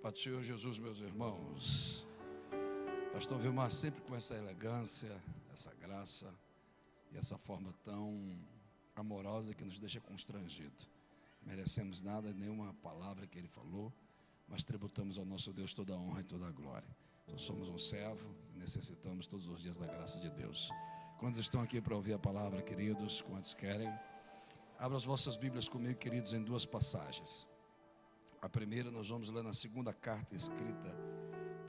Pai do Senhor Jesus, meus irmãos. Pastor Vilmar sempre com essa elegância, essa graça e essa forma tão amorosa que nos deixa constrangido. Merecemos nada, nenhuma palavra que ele falou, mas tributamos ao nosso Deus toda a honra e toda a glória. Nós somos um servo e necessitamos todos os dias da graça de Deus. Quantos estão aqui para ouvir a palavra, queridos? Quantos querem? Abra as vossas Bíblias comigo, queridos, em duas passagens. A primeira nós vamos ler na segunda carta escrita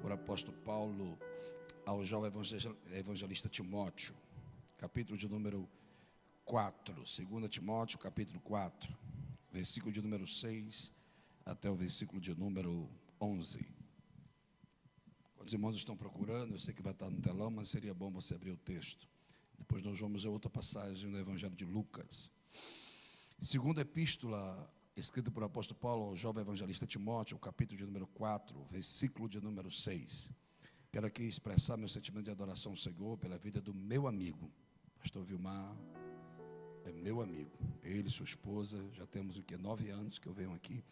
por apóstolo Paulo ao jovem evangelista Timóteo, capítulo de número 4, 2 Timóteo, capítulo 4, versículo de número 6 até o versículo de número 11. Os irmãos estão procurando, eu sei que vai estar no telão, mas seria bom você abrir o texto. Depois nós vamos a outra passagem no Evangelho de Lucas. Segunda epístola escrita por apóstolo Paulo ao jovem evangelista Timóteo, o capítulo de número 4, versículo de número 6. Quero aqui expressar meu sentimento de adoração ao Senhor pela vida do meu amigo, pastor Vilmar. É meu amigo, ele e sua esposa, já temos 9 anos que eu venho aqui,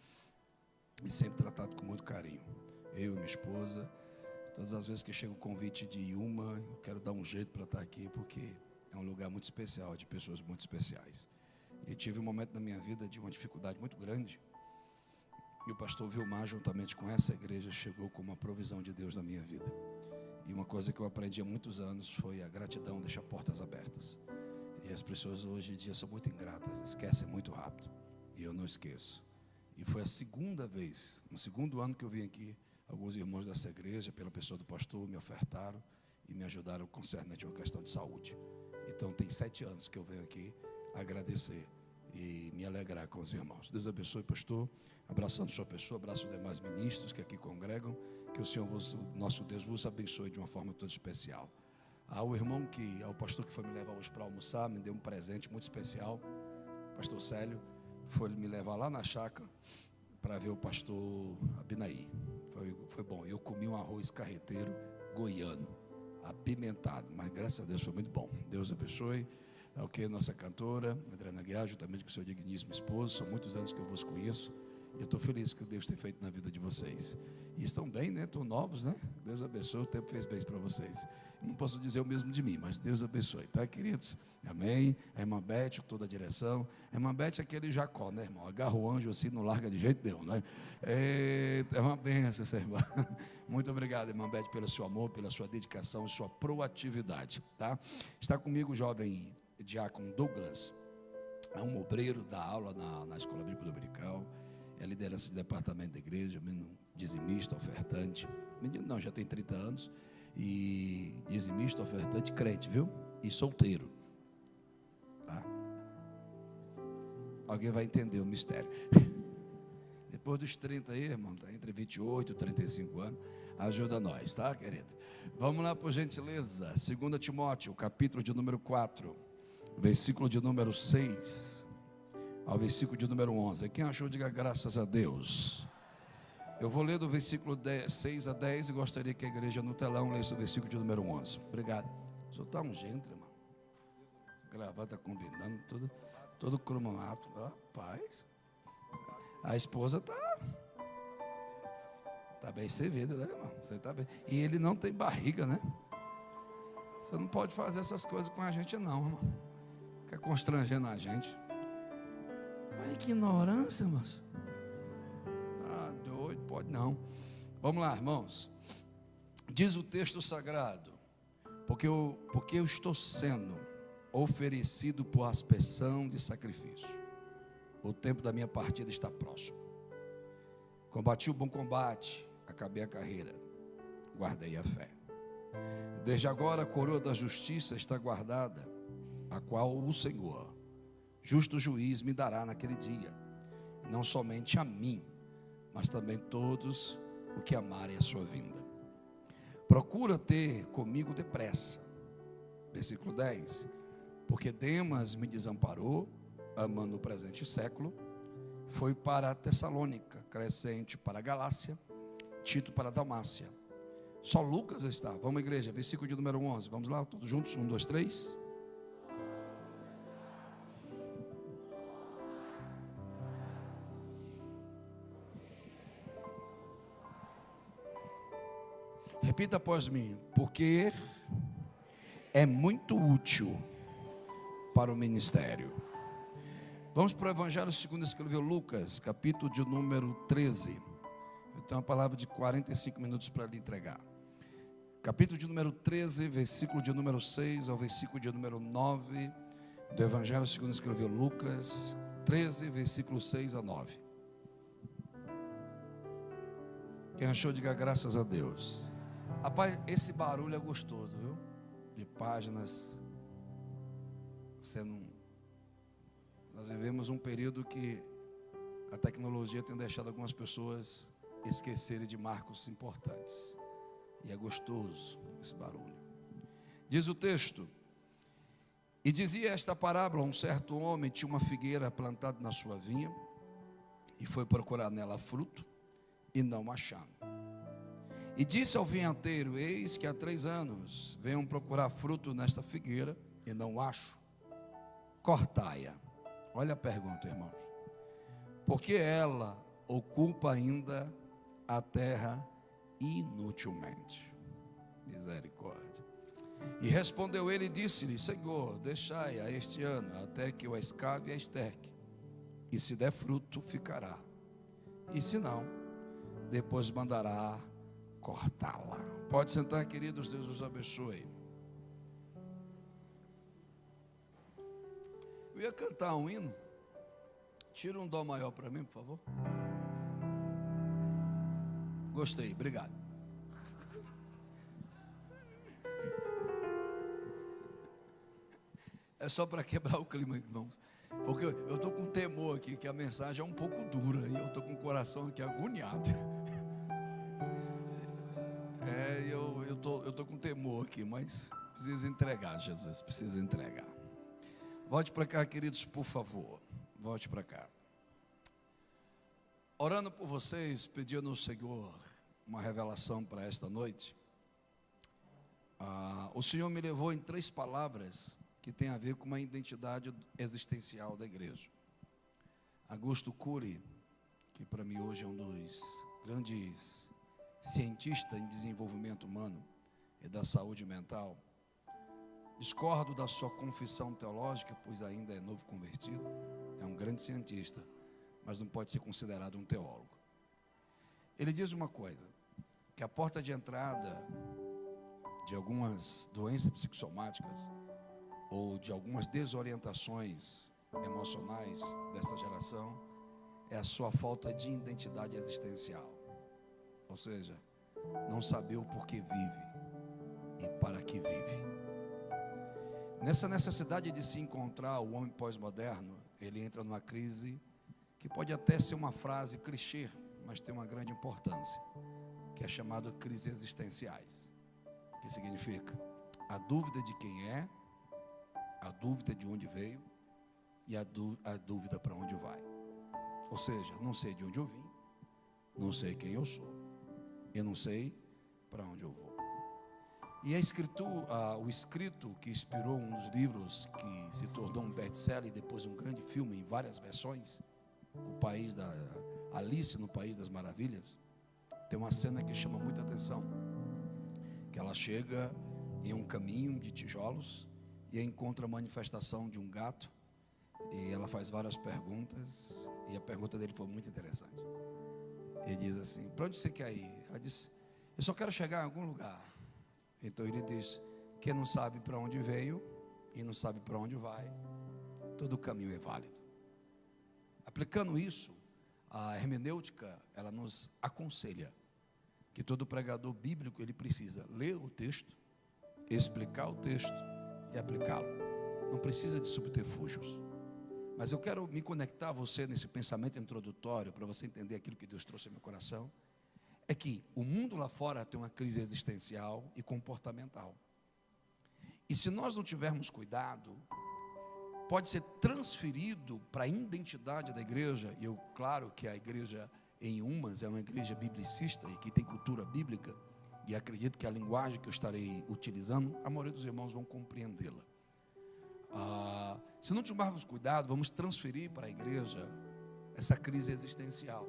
e sempre tratado com muito carinho. Eu e minha esposa, todas as vezes que chega o convite de uma, eu quero dar um jeito para estar aqui, porque é um lugar muito especial, de pessoas muito especiais. E tive um momento na minha vida de uma dificuldade muito grande, e o pastor Vilmar, juntamente com essa igreja, chegou com uma provisão de Deus na minha vida. E uma coisa que eu aprendi há muitos anos foi a gratidão deixa portas abertas. E as pessoas hoje em dia são muito ingratas, esquecem muito rápido, e eu não esqueço. E foi a segunda vez, no segundo ano que eu vim aqui, alguns irmãos dessa igreja, pela pessoa do pastor, me ofertaram e me ajudaram concernente a uma questão de saúde. Então tem 7 anos que eu venho aqui agradecer e me alegrar com os irmãos. Deus abençoe, pastor, abraçando sua pessoa, abraço os demais ministros que aqui congregam, que o Senhor, nosso Deus, vos abençoe de uma forma toda especial. Ao irmão ao pastor que foi me levar hoje para almoçar, me deu um presente muito especial, pastor Célio, foi me levar lá na chácara para ver o pastor Abinaí. Foi bom, eu comi um arroz carreteiro goiano, apimentado, mas graças a Deus foi muito bom. Deus abençoe. Ok, nossa cantora, Adriana Guiar, juntamente com o seu digníssimo esposo, são muitos anos que eu vos conheço, e eu estou feliz com o que Deus tem feito na vida de vocês. E estão bem, né? Estão novos, né? Deus abençoe, o tempo fez bem para vocês. Não posso dizer o mesmo de mim, mas Deus abençoe, tá, queridos? Amém? A irmã Beth, com toda a direção. A irmã Beth é aquele Jacó, né, irmão? Agarra o anjo assim, não larga de jeito nenhum, né? É uma bênção essa irmã. Muito obrigado, irmã Beth, pelo seu amor, pela sua dedicação e sua proatividade, tá? Está comigo o jovem diácono Douglas, é um obreiro, dá aula na Escola Bíblica Dominical, é liderança de departamento da igreja, menino dizimista, ofertante, menino não, já tem 30 anos, e dizimista, ofertante, crente, viu? E solteiro, tá? Alguém vai entender o mistério. Depois dos 30 aí, irmão, tá entre 28 e 35 anos, ajuda nós, tá, querido? Vamos lá, por gentileza, 2 Timóteo, capítulo de número 4, versículo de número 6 ao versículo de número 11. Quem achou, diga graças a Deus. Eu vou ler do versículo 6 a 10 e gostaria que a igreja no telão lesse o versículo de número 11. Obrigado. O senhor está um gentleman, irmão. Gravata combinando, todo cromato. Rapaz, a esposa está bem servida, né, irmão? Você está bem. E ele não tem barriga, né? Você não pode fazer essas coisas com a gente, não, irmão. Fica constrangendo a gente. Ai, que ignorância, mas. Ah, doido, pode não. Vamos lá, irmãos. Diz o texto sagrado: porque eu estou sendo oferecido por aspersão de sacrifício. O tempo da minha partida está próximo. Combati o bom combate, acabei a carreira, guardei a fé. Desde agora a coroa da justiça está guardada, a qual o Senhor, justo juiz, me dará naquele dia, não somente a mim, mas também todos o que amarem a sua vinda. Procura ter comigo depressa. Versículo 10. Porque Demas me desamparou, amando o presente século, foi para Tessalônica, Crescente para a Galácia, Tito para a Dalmácia. Só Lucas está. Vamos, igreja, versículo de número 11. Vamos lá, todos juntos, 1, 2, 3. Repita após mim. Porque é muito útil para o ministério. Vamos para o Evangelho segundo escreveu Lucas, capítulo de número 13. Eu tenho uma palavra de 45 minutos para lhe entregar. Capítulo de número 13, versículo de número 6 ao versículo de número 9 do Evangelho segundo escreveu Lucas, 13, versículo 6 a 9. Quem achou, diga graças a Deus. Rapaz, esse barulho é gostoso, viu? De páginas sendo... Nós vivemos um período que a tecnologia tem deixado algumas pessoas esquecerem de marcos importantes. E é gostoso esse barulho. Diz o texto: e dizia esta parábola: um certo homem tinha uma figueira plantada na sua vinha, e foi procurar nela fruto, e não achando. E disse ao vinhateiro: eis que há 3 anos venham procurar fruto nesta figueira, e não acho. Cortai-a. Olha a pergunta, irmãos. Porque ela ocupa ainda a terra inutilmente. Misericórdia. E respondeu ele e disse-lhe: Senhor, deixai a este ano, até que eu a escave e a esterque. E se der fruto, ficará. E se não, depois mandará cortá-la. Pode sentar, queridos, Deus os abençoe. Eu ia cantar um hino. Tira um dó maior para mim, por favor. Gostei, obrigado. É só para quebrar o clima, irmãos. Porque eu estou com temor aqui, que a mensagem é um pouco dura. E eu estou com o coração aqui agoniado. Eu estou com temor aqui, mas precisa entregar, Jesus, precisa entregar. Volte para cá, queridos, por favor. Volte para cá. Orando por vocês, pedindo ao Senhor uma revelação para esta noite. O Senhor me levou em 3 palavras que tem a ver com uma identidade existencial da igreja. Augusto Cury, que para mim hoje é um dos grandes cientistas em desenvolvimento humano e da saúde mental, discordo da sua confissão teológica, pois ainda é novo convertido, é um grande cientista, mas não pode ser considerado um teólogo. Ele diz uma coisa, que a porta de entrada de algumas doenças psicossomáticas ou de algumas desorientações emocionais dessa geração é a sua falta de identidade existencial. Ou seja, não saber o porquê vive e para que vive. Nessa necessidade de se encontrar, o homem pós-moderno, ele entra numa crise que pode até ser uma frase clichê, mas tem uma grande importância, que é chamada crise existenciais, que significa a dúvida de quem é, a dúvida de onde veio e a dúvida para onde vai. Ou seja, não sei de onde eu vim, não sei quem eu sou, eu não sei para onde eu vou. E o escrito que inspirou um dos livros que se tornou um best-seller e depois um grande filme em várias versões, Alice no País das Maravilhas, tem uma cena que chama muita atenção, que ela chega em um caminho de tijolos e encontra a manifestação de um gato, e ela faz várias perguntas, e a pergunta dele foi muito interessante. Ele diz assim: para onde você quer ir? Ela disse: eu só quero chegar em algum lugar. Então ele diz: quem não sabe para onde veio e não sabe para onde vai, todo caminho é válido. Aplicando isso, a hermenêutica, ela nos aconselha que todo pregador bíblico, ele precisa ler o texto, explicar o texto e aplicá-lo. Não precisa de subterfúgios. Mas eu quero me conectar a você nesse pensamento introdutório, para você entender aquilo que Deus trouxe ao meu coração. É que o mundo lá fora tem uma crise existencial e comportamental. E se nós não tivermos cuidado, pode ser transferido para a identidade da igreja. E claro que a igreja em Umas é uma igreja biblicista e que tem cultura bíblica, e acredito que a linguagem que eu estarei utilizando, a maioria dos irmãos vão compreendê-la. Se não tivermos cuidado, vamos transferir para a igreja essa crise existencial.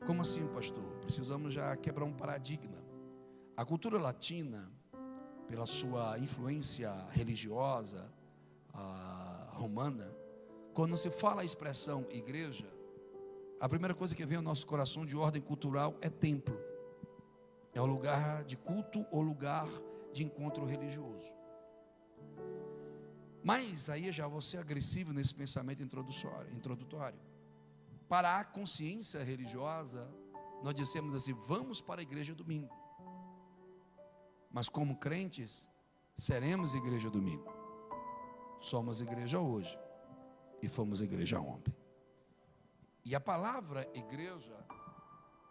Como assim, pastor? Precisamos já quebrar um paradigma. A cultura latina, pela sua influência religiosa romana, quando se fala a expressão igreja, a primeira coisa que vem ao nosso coração de ordem cultural é templo. É o lugar de culto ou lugar de encontro religioso. Mas aí já vou ser agressivo nesse pensamento introdutório. Para a consciência religiosa, nós dissemos assim: vamos para a igreja domingo. Mas como crentes, seremos igreja domingo. Somos igreja hoje e fomos igreja ontem. E a palavra igreja,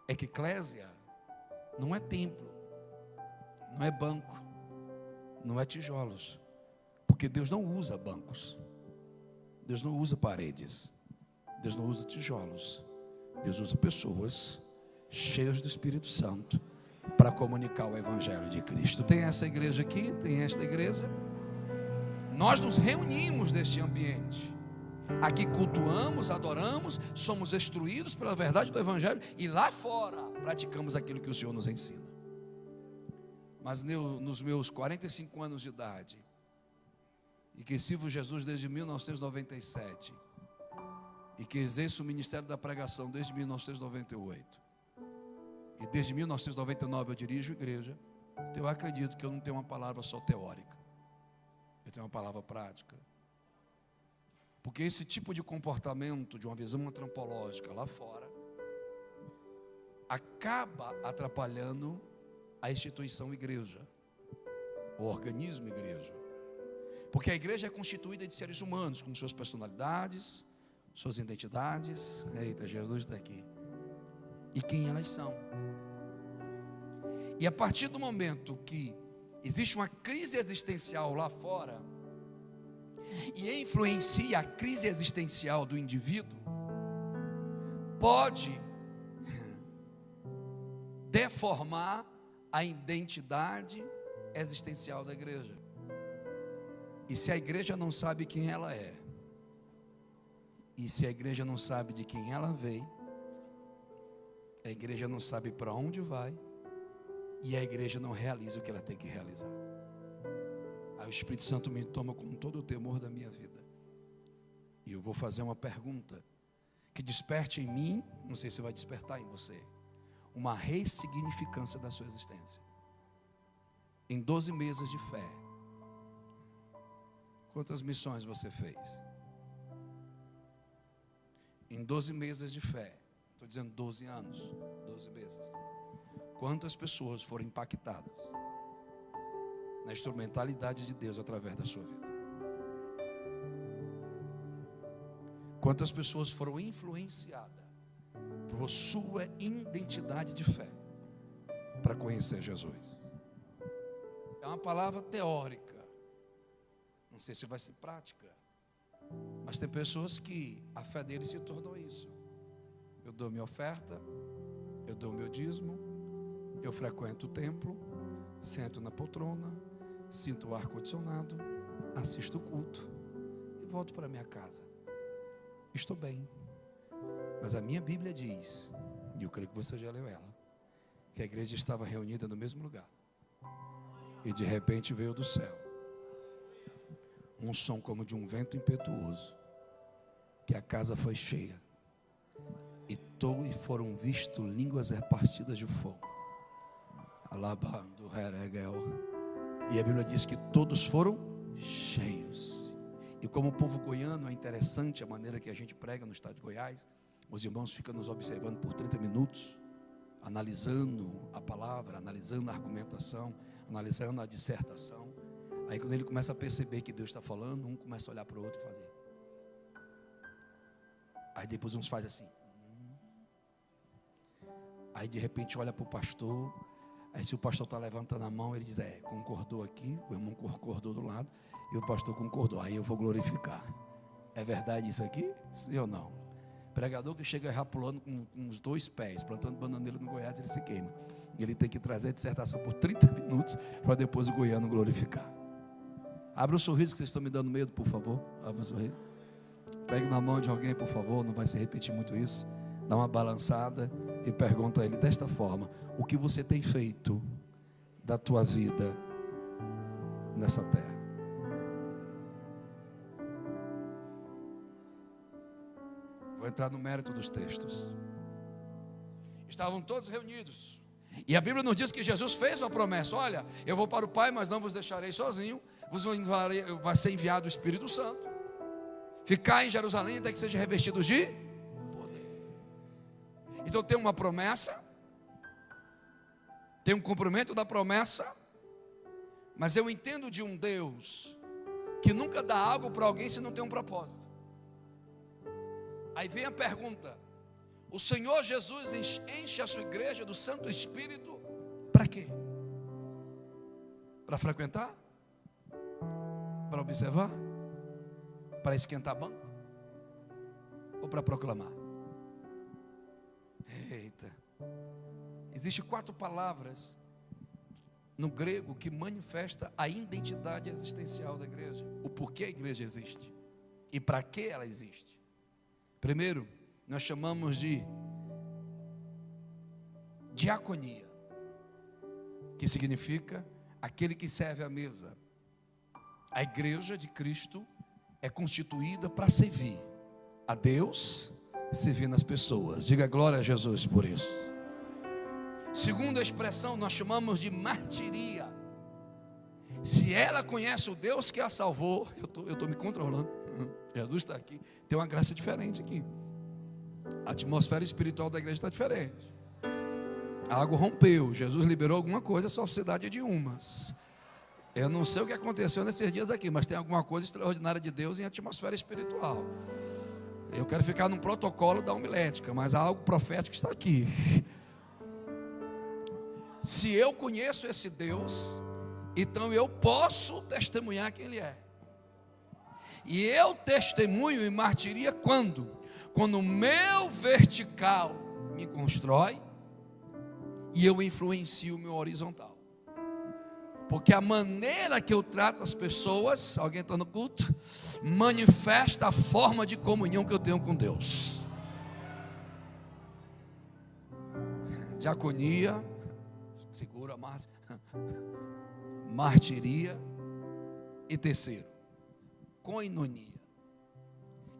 eclésia, não é templo, não é banco, não é tijolos. Porque Deus não usa bancos, Deus não usa paredes, Deus não usa tijolos. Deus usa pessoas cheias do Espírito Santo para comunicar o Evangelho de Cristo. Tem essa igreja aqui, tem esta igreja. Nós nos reunimos neste ambiente. Aqui cultuamos, adoramos, somos instruídos pela verdade do Evangelho e lá fora praticamos aquilo que o Senhor nos ensina. Mas nos meus 45 anos de idade, e que sirvo Jesus desde 1997, e que exerço o ministério da pregação desde 1998, e desde 1999 eu dirijo igreja, então eu acredito que eu não tenho uma palavra só teórica, eu tenho uma palavra prática. Porque esse tipo de comportamento, de uma visão antropológica lá fora, acaba atrapalhando a instituição igreja, o organismo igreja. Porque a igreja é constituída de seres humanos, com suas personalidades, suas identidades. Eita, Jesus está aqui. E quem elas são. E a partir do momento que existe uma crise existencial lá fora, e influencia a crise existencial do indivíduo, pode deformar a identidade existencial da igreja. E se a igreja não sabe quem ela é, e se a igreja não sabe de quem ela veio, a igreja não sabe para onde vai, e a igreja não realiza o que ela tem que realizar. Aí o Espírito Santo me toma com todo o temor da minha vida. E eu vou fazer uma pergunta que desperte em mim, não sei se vai despertar em você, uma ressignificância da sua existência. Em 12 meses de fé, quantas missões você fez? Em 12 meses de fé, estou dizendo 12 anos, 12 meses. Quantas pessoas foram impactadas na instrumentalidade de Deus através da sua vida? Quantas pessoas foram influenciadas por sua identidade de fé para conhecer Jesus? É uma palavra teórica, não sei se vai ser prática, mas tem pessoas que a fé deles se tornou isso. Eu dou minha oferta, eu dou meu dízimo, eu frequento o templo, sento na poltrona, sinto o ar-condicionado, assisto o culto e volto para minha casa. Estou bem. Mas a minha Bíblia diz, e eu creio que você já leu ela, que a igreja estava reunida no mesmo lugar. E de repente veio do céu um som como de um vento impetuoso, que a casa foi cheia. E foram vistos línguas repartidas de fogo. Alabando Heregel. E a Bíblia diz que todos foram cheios. E como o povo goiano, é interessante a maneira que a gente prega no estado de Goiás. Os irmãos ficam nos observando por 30 minutos, analisando a palavra, analisando a argumentação, analisando a dissertação. Aí quando ele começa a perceber que Deus está falando, um começa a olhar para o outro e fazer. Aí depois uns fazem assim. Aí de repente olha para o pastor. Aí se o pastor está levantando a mão, ele diz, concordou aqui, o irmão concordou do lado, e o pastor concordou, aí eu vou glorificar. É verdade isso aqui? Sim ou não? Pregador que chega já pulando com os 2 pés, plantando bananeira no Goiás, ele se queima. E ele tem que trazer a dissertação por 30 minutos, para depois o goiano glorificar. Abra um sorriso que vocês estão me dando medo, por favor. Abra um sorriso. Pegue na mão de alguém, por favor, não vai se repetir muito isso. Dá uma balançada e pergunta a ele desta forma: o que você tem feito da tua vida nessa terra. Vou entrar no mérito dos textos. Estavam todos reunidos, e a Bíblia nos diz que Jesus fez uma promessa: olha, eu vou para o Pai, mas não vos deixarei sozinho, vai ser enviado o Espírito Santo. Ficar em Jerusalém até que sejam revestidos de poder. Então tem uma promessa, tem um cumprimento da promessa, mas eu entendo de um Deus que nunca dá algo para alguém se não tem um propósito. Aí vem a pergunta: o Senhor Jesus enche a sua igreja do Santo Espírito para quê? Para frequentar? Para observar? Para esquentar banco? Ou para proclamar? Eita! Existem 4 palavras no grego que manifesta a identidade existencial da igreja, o porquê a igreja existe e para que ela existe. Primeiro, nós chamamos de diaconia, que significa aquele que serve à mesa. A igreja de Cristo é constituída para servir a Deus, servindo as pessoas. Diga glória a Jesus por isso. Segunda expressão, nós chamamos de martiria. Se ela conhece o Deus que a salvou, eu estou me controlando. Jesus está aqui, tem uma graça diferente aqui. A atmosfera espiritual da igreja está diferente. A água rompeu, Jesus liberou alguma coisa, a sociedade de umas. Eu não sei o que aconteceu nesses dias aqui, mas tem alguma coisa extraordinária de Deus em atmosfera espiritual. Eu quero ficar num protocolo da homilética, mas há algo profético que está aqui. Se eu conheço esse Deus, então eu posso testemunhar quem Ele é. E eu testemunho e martiria quando? Quando o meu vertical me constrói e eu influencio o meu horizontal. Porque a maneira que eu trato as pessoas, alguém está no culto, manifesta a forma de comunhão que eu tenho com Deus. Diaconia, segura, Márcia. Martiria. E terceiro, koinonia,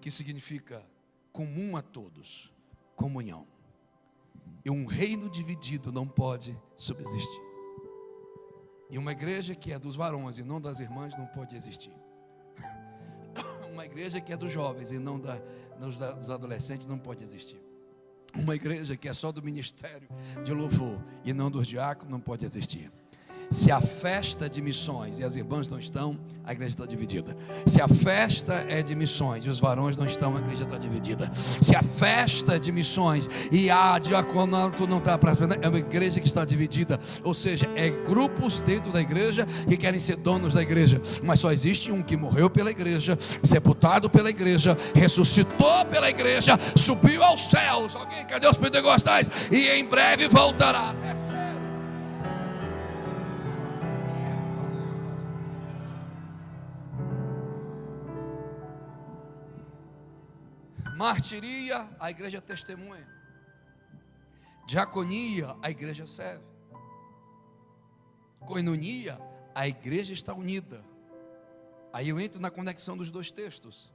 que significa comum a todos, comunhão. E um reino dividido não pode subsistir. E uma igreja que é dos varões e não das irmãs não pode existir. Uma igreja que é dos jovens e não dos adolescentes não pode existir. Uma igreja que é só do ministério de louvor e não dos diáconos não pode existir. Se a festa de missões e as irmãs não estão, a igreja está dividida. Se a festa é de missões e os varões não estão, a igreja está dividida. Se a festa é de missões e a diaconato não está para é uma igreja que está dividida. Ou seja, é grupos dentro da igreja que querem ser donos da igreja, mas só existe um que morreu pela igreja, sepultado pela igreja, ressuscitou pela igreja, subiu aos céus. Alguém, cadê os pentecostais? E em breve voltará. Martiria, a igreja testemunha. Diaconia, a igreja serve. Koinonia, a igreja está unida. Aí eu entro na conexão dos dois textos.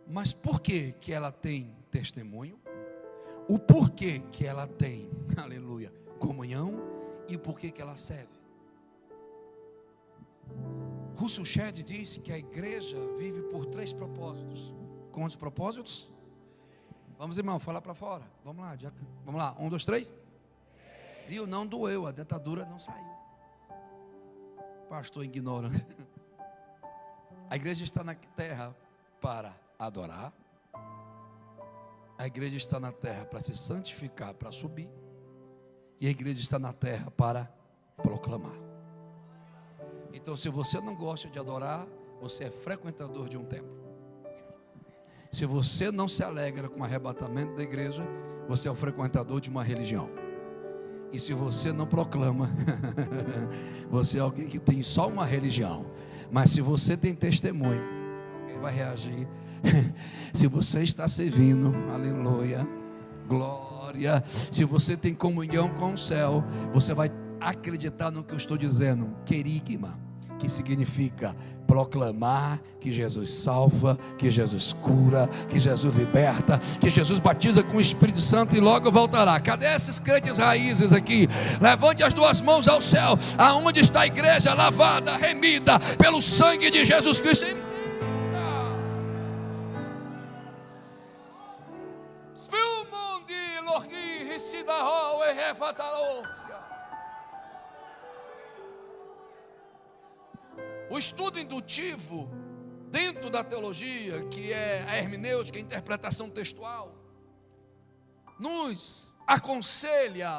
Mas por que que ela tem testemunho? O porquê que ela tem, aleluia, comunhão, e por que que ela serve? Russell Shedd diz que a igreja vive por 3 propósitos. Quantos propósitos? Vamos, irmão, falar para fora. Vamos lá, 1, 2, 3. Viu? Não doeu, a dentadura não saiu. Pastor ignorante. A igreja está na terra para adorar. A igreja está na terra para se santificar, para subir. E a igreja está na terra para proclamar. Então, se você não gosta de adorar, você é frequentador de um templo. Se você não se alegra com o arrebatamento da igreja, você é o frequentador de uma religião. E se você não proclama, você é alguém que tem só uma religião. Mas se você tem testemunho, alguém vai reagir. Se você está servindo, aleluia, glória. Se você tem comunhão com o céu, você vai acreditar no que eu estou dizendo. Querigma, que significa proclamar que Jesus salva, que Jesus cura, que Jesus liberta, que Jesus batiza com o Espírito Santo e logo voltará. Cadê esses crentes raízes aqui? Levante as duas mãos ao céu, aonde está a igreja lavada, remida pelo sangue de Jesus Cristo. O estudo indutivo dentro da teologia, que é a hermenêutica, a interpretação textual, nos aconselha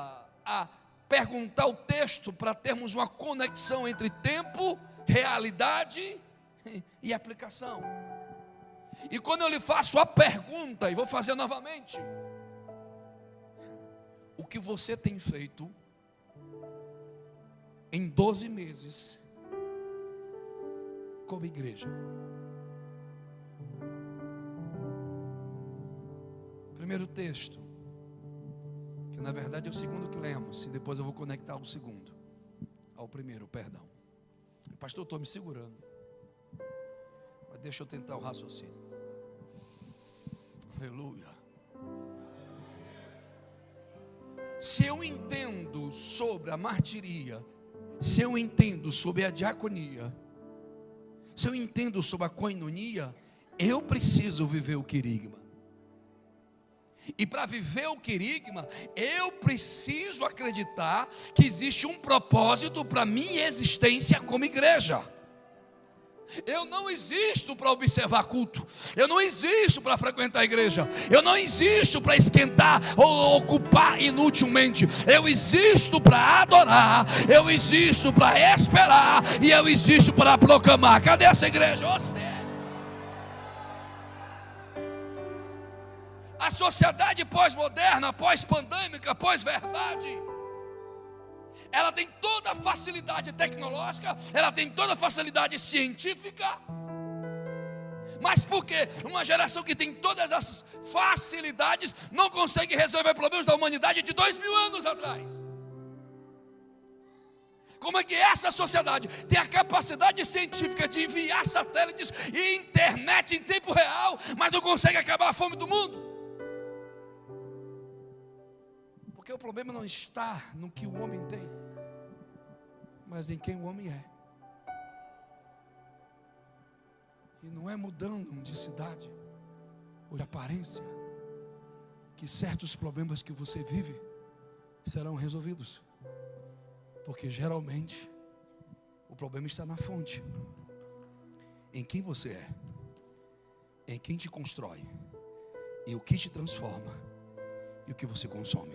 a perguntar o texto para termos uma conexão entre tempo, realidade e aplicação. E quando eu lhe faço a pergunta, e vou fazer novamente: o que você tem feito em 12 meses como igreja? Primeiro texto, que na verdade é o segundo que lemos, e depois eu vou conectar o segundo ao primeiro, perdão. Pastor, eu estou me segurando, mas deixa eu tentar o raciocínio. Aleluia. Se eu entendo sobre a martiria, se eu entendo sobre a diaconia, se eu entendo sobre a koinonia, eu preciso viver o querigma. E para viver o querigma, eu preciso acreditar que existe um propósito para a minha existência como igreja. Eu não existo para observar culto, eu não existo para frequentar a igreja, eu não existo para esquentar ou ocupar inutilmente. Eu existo para adorar, eu existo para esperar e eu existo para proclamar. Cadê essa igreja? A sociedade pós-moderna, pós-pandêmica, pós-verdade, ela tem toda a facilidade tecnológica, ela tem toda a facilidade científica, mas por que uma geração que tem todas as facilidades não consegue resolver problemas da humanidade de 2000 anos atrás? Como é que essa sociedade tem a capacidade científica de enviar satélites e internet em tempo real, mas não consegue acabar a fome do mundo? Porque o problema não está no que o homem tem, mas em quem o homem é. E não é mudando de cidade ou de aparência que certos problemas que você vive serão resolvidos. Porque geralmente o problema está na fonte, em quem você é, em quem te constrói, e o que te transforma, e o que você consome.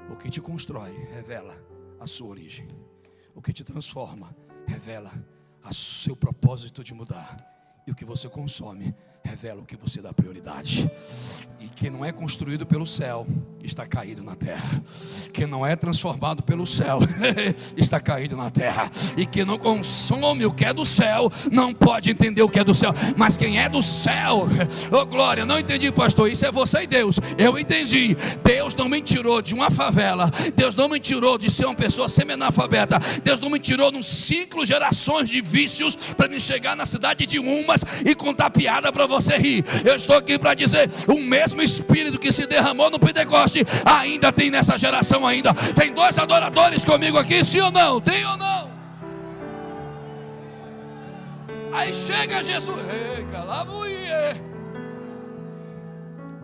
O que te constrói revela a sua origem, o que te transforma revela o seu propósito de mudar, e o que você consome revela o que você dá prioridade. E que não é construído pelo céu está caído na terra. Que não é transformado pelo céu está caído na terra. E que não consome o que é do céu não pode entender o que é do céu. Mas quem é do céu, oh glória, não entendi, pastor, isso é você e Deus. Eu entendi. Deus não me tirou de uma favela, Deus não me tirou de ser uma pessoa semi-analfabeta, Deus não me tirou num ciclo gerações de vícios para me chegar na cidade de Umas e contar piada para você rir. Eu estou aqui para dizer, o mesmo Espírito que se derramou no Pentecoste ainda tem nessa geração ainda. Tem 2 adoradores comigo aqui, sim ou não? Tem ou não? Aí chega Jesus.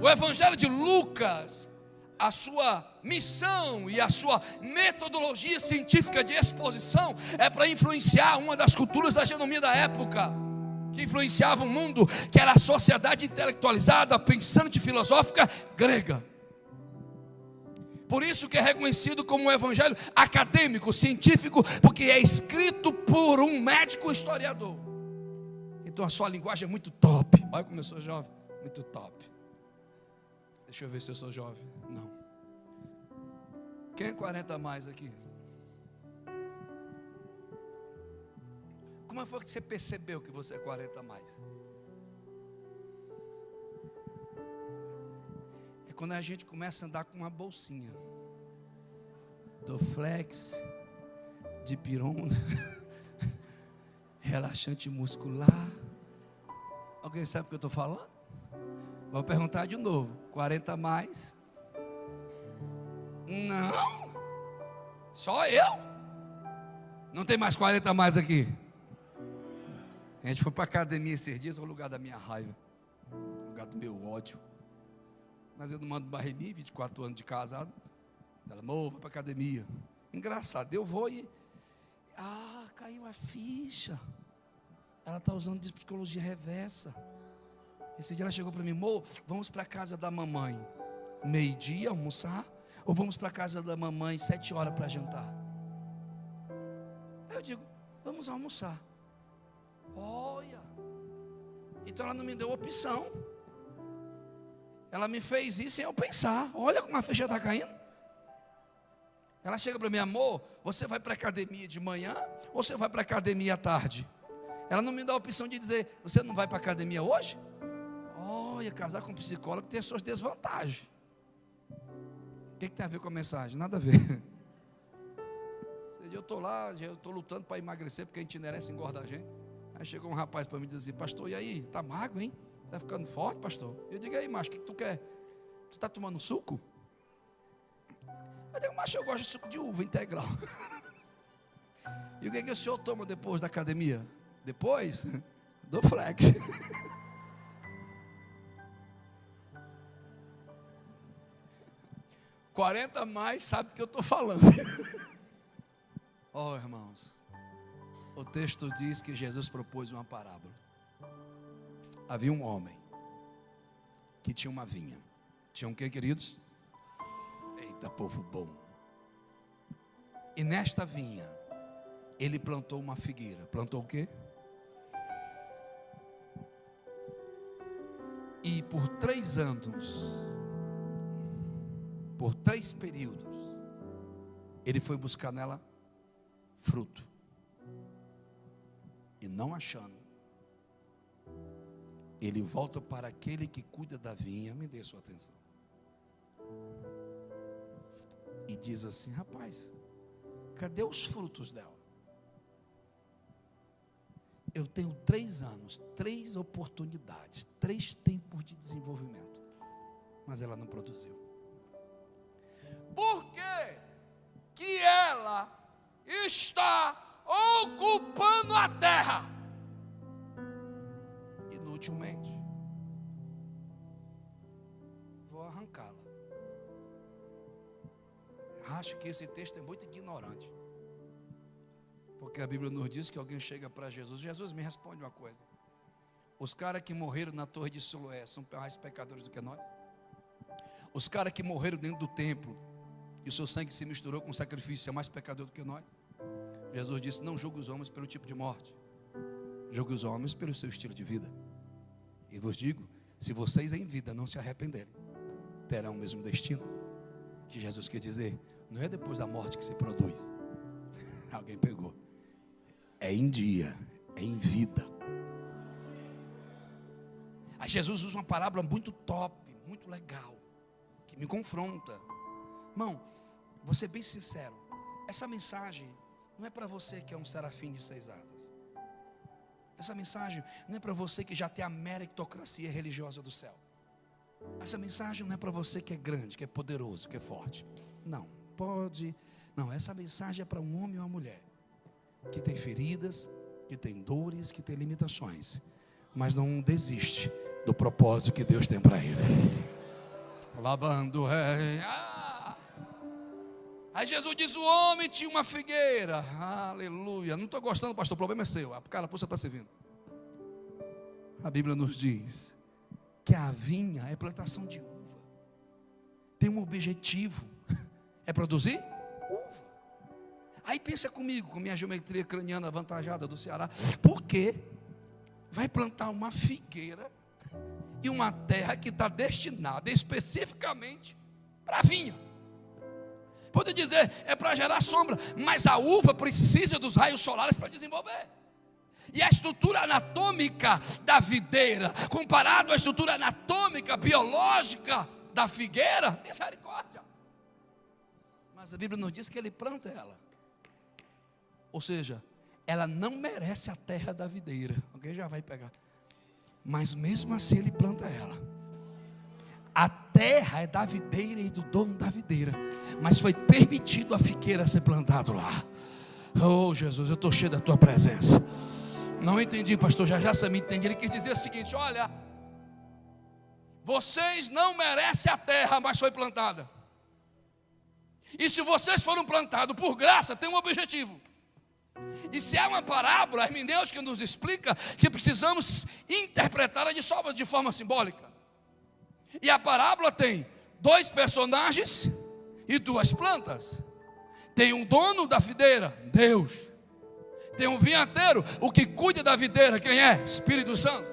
O Evangelho de Lucas, a sua missão e a sua metodologia científica de exposição é para influenciar uma das culturas da genomia da época, que influenciava o mundo, que era a sociedade intelectualizada, pensante, filosófica grega. Por isso que é reconhecido como um evangelho acadêmico, científico, porque é escrito por um médico historiador. Então a sua linguagem é muito top. Olha como eu sou jovem, muito top. Deixa eu ver se eu sou jovem. Não. Quem é 40 a mais aqui? Como foi que você percebeu que você é 40 a mais? É quando a gente começa a andar com uma bolsinha. Dorflex, dipirona, relaxante muscular. Alguém sabe o que eu estou falando? Vou perguntar de novo. 40 mais? Não. Só eu? Não tem mais 40 mais aqui? A gente foi para a academia esses dias, é o lugar da minha raiva, o lugar do meu ódio. Mas eu não mando mais em mim, 24 anos de casado. Ela, amor, vai para a academia. Engraçado, eu vou e... caiu a ficha. Ela está usando de psicologia reversa. Esse dia ela chegou para mim, amor, vamos para a casa da mamãe 12h almoçar? Ou vamos para a casa da mamãe 7h para jantar? Aí eu digo, vamos almoçar. Olha, então ela não me deu opção. Ela me fez isso sem eu pensar. Olha como a ficha está caindo. Ela chega para mim, amor, você vai para a academia de manhã ou você vai para a academia à tarde? Ela não me dá a opção de dizer, você não vai para a academia hoje? Olha, casar com um psicólogo tem as suas desvantagens. O que tem a ver com a mensagem? Nada a ver. Esse dia eu estou lá, eu estou lutando para emagrecer, porque a itinerância engorda a gente. Aí chegou um rapaz para mim e disse assim, pastor, e aí, está magro, hein? Está ficando forte, pastor? Eu digo, aí, macho, o que tu quer? Tu está tomando suco? Eu digo, macho, eu gosto de suco de uva integral. E o que o senhor toma depois da academia? Depois? Dorflex. $40 mais, sabe o que eu estou falando. Oh, irmãos, o texto diz que Jesus propôs uma parábola. Havia um homem que tinha uma vinha. Tinha um quê, queridos? Eita, povo bom. E nesta vinha, ele plantou uma figueira. Plantou o quê? E por 3 anos, por 3 períodos, ele foi buscar nela fruto. E não achando, ele volta para aquele que cuida da vinha. Me dê sua atenção. E diz assim, rapaz, cadê os frutos dela? Eu tenho 3 anos, 3 oportunidades, 3 tempos de desenvolvimento, mas ela não produziu. Por quê que ela está ocupando a terra? Inutilmente. Vou arrancá-la. Acho que esse texto é muito ignorante, porque a Bíblia nos diz que alguém chega para Jesus. Jesus, me responde uma coisa. Os caras que morreram na torre de Siloé são mais pecadores do que nós? Os caras que morreram dentro do templo e o seu sangue se misturou com o sacrifício é mais pecador do que nós? Jesus disse, não julgue os homens pelo tipo de morte, julgue os homens pelo seu estilo de vida. E vos digo, se vocês em vida não se arrependerem, terão o mesmo destino. Que Jesus quer dizer, não é depois da morte que se produz. Alguém pegou. É em dia, é em vida. Aí Jesus usa uma parábola muito top, muito legal, que me confronta. Irmão, vou ser bem sincero, essa mensagem não é para você que é um serafim de 6 asas. Essa mensagem não é para você que já tem a meritocracia religiosa do céu. Essa mensagem não é para você que é grande, que é poderoso, que é forte. Não, pode. Não, essa mensagem é para um homem ou uma mulher que tem feridas, que tem dores, que tem limitações, mas não desiste do propósito que Deus tem para ele. Lavando rei. Aí Jesus diz, o homem tinha uma figueira. Aleluia. Não estou gostando, pastor, o problema é seu. A carapuça está servindo. A Bíblia nos diz que a vinha é plantação de uva. Tem um objetivo. É produzir uva. Aí pensa comigo, com minha geometria craniana avantajada do Ceará. Por que vai plantar uma figueira e uma terra que está destinada especificamente para a vinha? Pode dizer, é para gerar sombra, mas a uva precisa dos raios solares para desenvolver. E a estrutura anatômica da videira, comparado à estrutura anatômica biológica da figueira, misericórdia. Mas a Bíblia nos diz que ele planta ela. Ou seja, ela não merece a terra da videira. Alguém já vai pegar. Mas mesmo assim ele planta ela. A terra é da videira e do dono da videira. Mas foi permitido a figueira ser plantado lá. Oh Jesus, eu estou cheio da tua presença. Não entendi, pastor, já você me entende. Ele quis dizer o seguinte: olha, vocês não merecem a terra, mas foi plantada. E se vocês foram plantados por graça, tem um objetivo. E se é uma parábola, a hermenêutica nos explica que precisamos interpretá-la de forma simbólica. E a parábola tem 2 personagens e 2 plantas. Tem um dono da videira, Deus. Tem um vinhateiro, o que cuida da videira, quem é? Espírito Santo.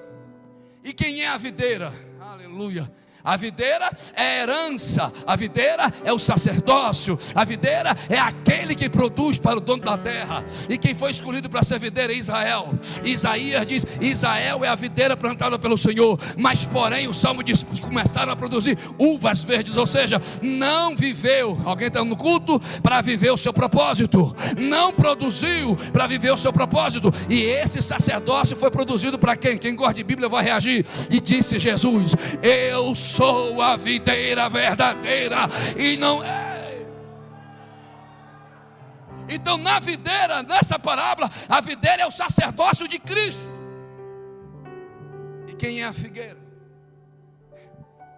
E quem é a videira? Aleluia. A videira é a herança, a videira é o sacerdócio, a videira é aquele que produz para o dono da terra. E quem foi escolhido para ser videira é Israel. Isaías diz: Israel é a videira plantada pelo Senhor. Mas porém o Salmo diz que começaram a produzir uvas verdes. Ou seja, não viveu, alguém está no culto, para viver o seu propósito. Não produziu para viver o seu propósito. E esse sacerdócio foi produzido para quem? Quem gosta de Bíblia vai reagir. E disse Jesus: eu sou a videira verdadeira e não é. Então na videira, nessa parábola, a videira é o sacerdócio de Cristo. E quem é a figueira?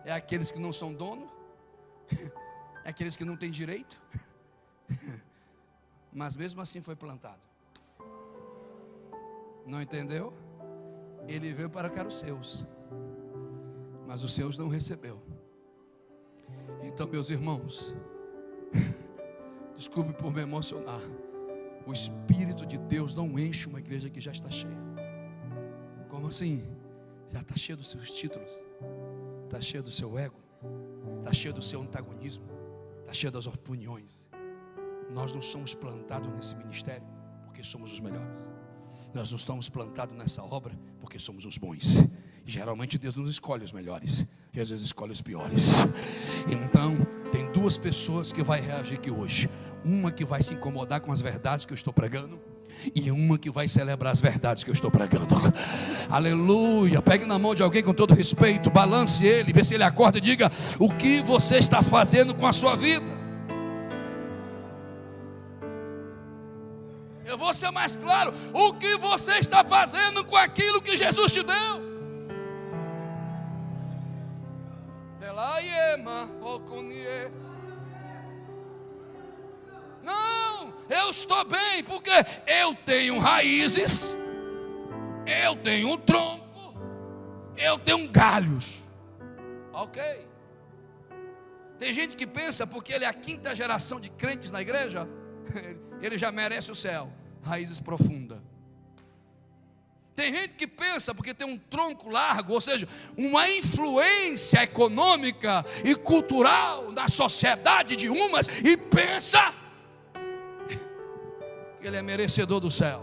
É aqueles que não são dono, é aqueles que não têm direito, mas mesmo assim foi plantado. Não entendeu? Ele veio para cá os seus, mas os seus não recebeu. Então, meus irmãos, desculpe por me emocionar, o Espírito de Deus não enche uma igreja que já está cheia. Como assim? Já está cheia dos seus títulos, está cheia do seu ego, está cheia do seu antagonismo, está cheia das opiniões. Nós não somos plantados nesse ministério porque somos os melhores. Nós não estamos plantados nessa obra porque somos os bons. Geralmente Deus nos escolhe os melhores, Jesus escolhe os piores. Então tem 2 pessoas que vai reagir aqui hoje. Uma que vai se incomodar com as verdades que eu estou pregando, e uma que vai celebrar as verdades que eu estou pregando. Aleluia. Pegue na mão de alguém com todo respeito, balance ele, vê se ele acorda e diga: o que você está fazendo com a sua vida? Eu vou ser mais claro: o que você está fazendo com aquilo que Jesus te deu? Não, eu estou bem porque eu tenho raízes, eu tenho um tronco, eu tenho galhos. Ok. Tem gente que pensa porque ele é a 5ª geração de crentes na igreja, ele já merece o céu. Raízes profundas. Tem gente que pensa porque tem um tronco largo, ou seja, uma influência econômica e cultural na sociedade de umas, e pensa que ele é merecedor do céu.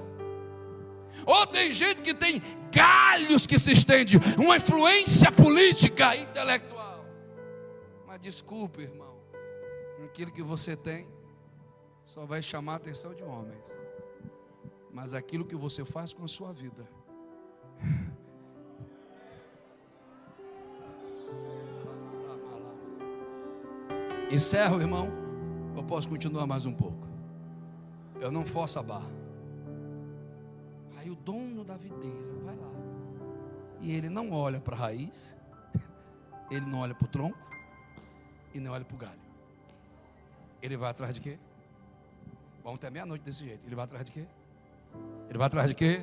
Ou tem gente que tem galhos que se estendem, uma influência política, intelectual. Mas desculpe, irmão, aquilo que você tem só vai chamar a atenção de homens. Mas aquilo que você faz com a sua vida, encerro, irmão. Eu posso continuar mais um pouco. Eu não forço a barra. Aí o dono da videira vai lá, e ele não olha para a raiz, ele não olha para o tronco, e não olha para o galho. Ele vai atrás de quê? Vamos até meia-noite desse jeito. Ele vai atrás de quê? Ele vai atrás de quê?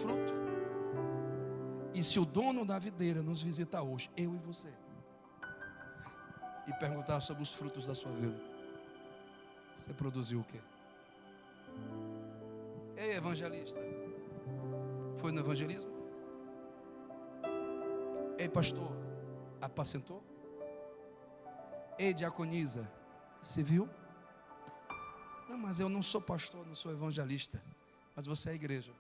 Fruto. E se o dono da videira nos visitar hoje, eu e você, e perguntar sobre os frutos da sua vida, você produziu o quê? Ei, evangelista, foi no evangelismo? Ei, pastor, apacentou? Ei, diaconisa, você viu? Não, mas eu não sou pastor, não sou evangelista. Mas você é a igreja.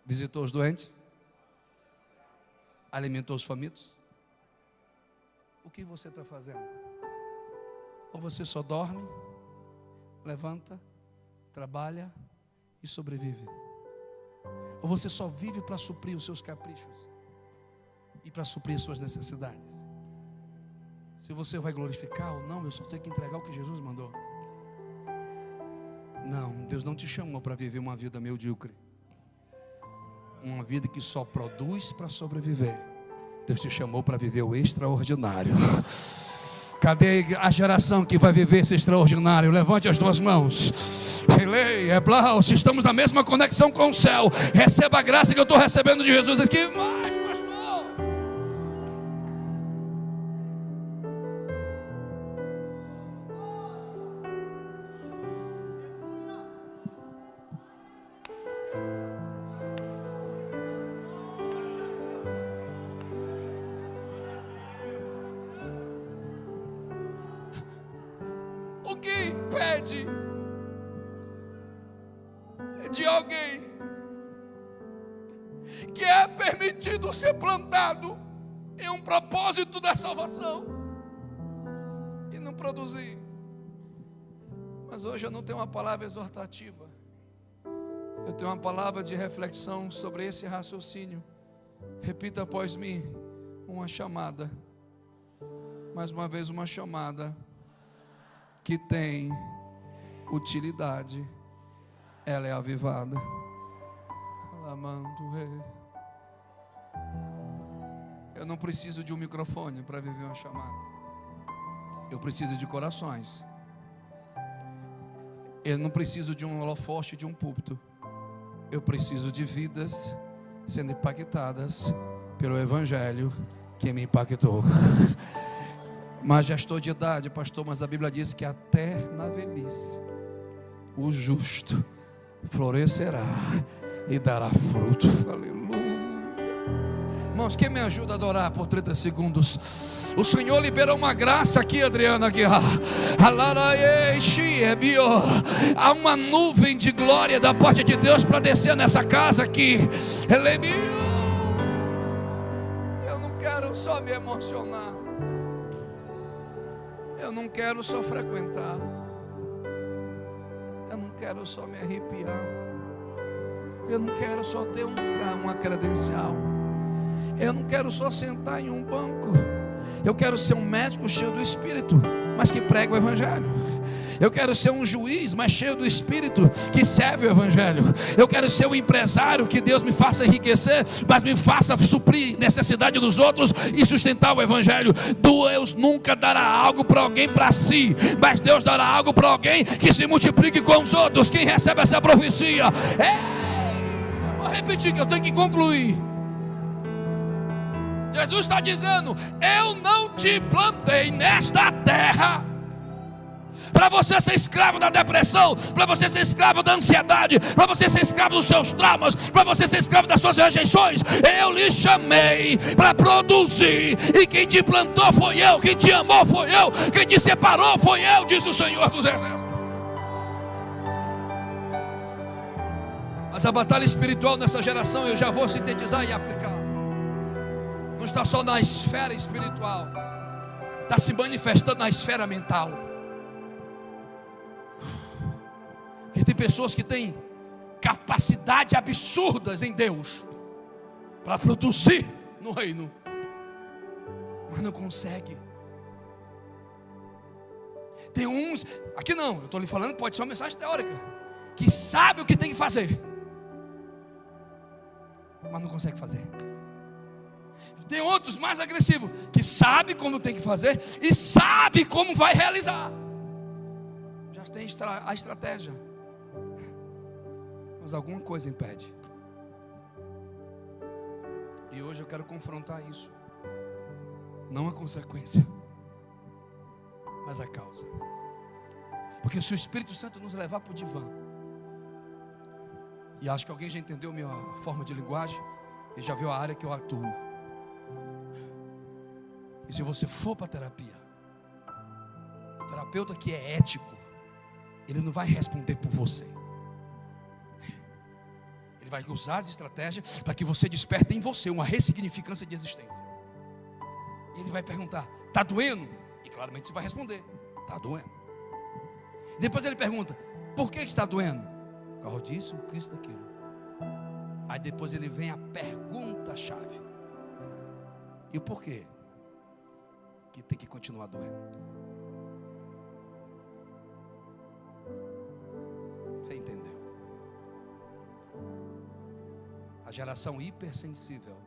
Visitou os doentes? Alimentou os famintos? O que você está fazendo? Ou você só dorme, levanta, trabalha e sobrevive. Ou você só vive para suprir os seus caprichos e para suprir as suas necessidades. Se você vai glorificar ou não, eu só tenho que entregar o que Jesus mandou. Não, Deus não te chamou para viver uma vida medíocre, uma vida que só produz para sobreviver. Deus te chamou para viver o extraordinário. Cadê a geração que vai viver esse extraordinário? Levante as duas mãos. Se estamos na mesma conexão com o céu, receba a graça que eu estou recebendo de Jesus aqui. Mas, pastor, o que impede de alguém que é permitido ser plantado em um propósito da salvação e não produzir? Mas hoje eu não tenho uma palavra exortativa, eu tenho uma palavra de reflexão sobre esse raciocínio. Repita após mim: uma chamada, mais uma vez uma chamada que tem utilidade, ela é avivada. Eu não preciso de um microfone para viver uma chamada. Eu preciso de corações. Eu não preciso de um holofote, de um púlpito. Eu preciso de vidas sendo impactadas pelo Evangelho que me impactou. Mas já estou de idade, pastor, mas a Bíblia diz que até na velhice o justo florescerá e dará fruto. Aleluia. Irmãos, quem me ajuda a adorar por 30 segundos? O Senhor liberou uma graça aqui, Adriana Guiar. Há uma nuvem de glória da parte de Deus para descer nessa casa aqui. Eu não quero só me emocionar, eu não quero só frequentar, eu não quero só me arrepiar, eu não quero só ter uma credencial, eu não quero só sentar em um banco. Eu quero ser um médico cheio do Espírito, mas que prega o Evangelho. Eu quero ser um juiz, mas cheio do Espírito, que serve o Evangelho. Eu quero ser um empresário, que Deus me faça enriquecer, mas me faça suprir necessidade dos outros e sustentar o Evangelho. Deus nunca dará algo para alguém para si, mas Deus dará algo para alguém que se multiplique com os outros. Quem recebe essa profecia? Vou repetir que eu tenho que concluir. Jesus está dizendo: eu não te plantei nesta terra para você ser escravo da depressão, para você ser escravo da ansiedade, para você ser escravo dos seus traumas, para você ser escravo das suas rejeições. Eu lhe chamei para produzir, e quem te plantou foi eu, quem te amou foi eu, quem te separou foi eu, diz o Senhor dos Exércitos. Mas a batalha espiritual nessa geração, eu já vou sintetizar e aplicar, não está só na esfera espiritual, está se manifestando na esfera mental. E tem pessoas que têm capacidade absurdas em Deus para produzir no reino, mas não consegue. Tem uns, aqui não, eu estou lhe falando, pode ser uma mensagem teórica, que sabe o que tem que fazer, mas não consegue fazer. Tem outros mais agressivos, que sabe como tem que fazer e sabe como vai realizar. Já tem a estratégia, mas alguma coisa impede. E hoje eu quero confrontar isso. Não a consequência, mas a causa. Porque se o Espírito Santo nos levar para o divã, e acho que alguém já entendeu minha forma de linguagem e já viu a área que eu atuo. E se você for para a terapia, o terapeuta que é ético, ele não vai responder por você. Ele vai usar as estratégias para que você desperte em você uma ressignificância de existência. E ele vai perguntar: está doendo? E claramente você vai responder: Está doendo. Depois ele pergunta: por que está doendo? Por causa disso, por isso, daquilo. Aí depois ele vem a pergunta-chave: e o porquê que tem que continuar doendo? Você entendeu? A geração hipersensível,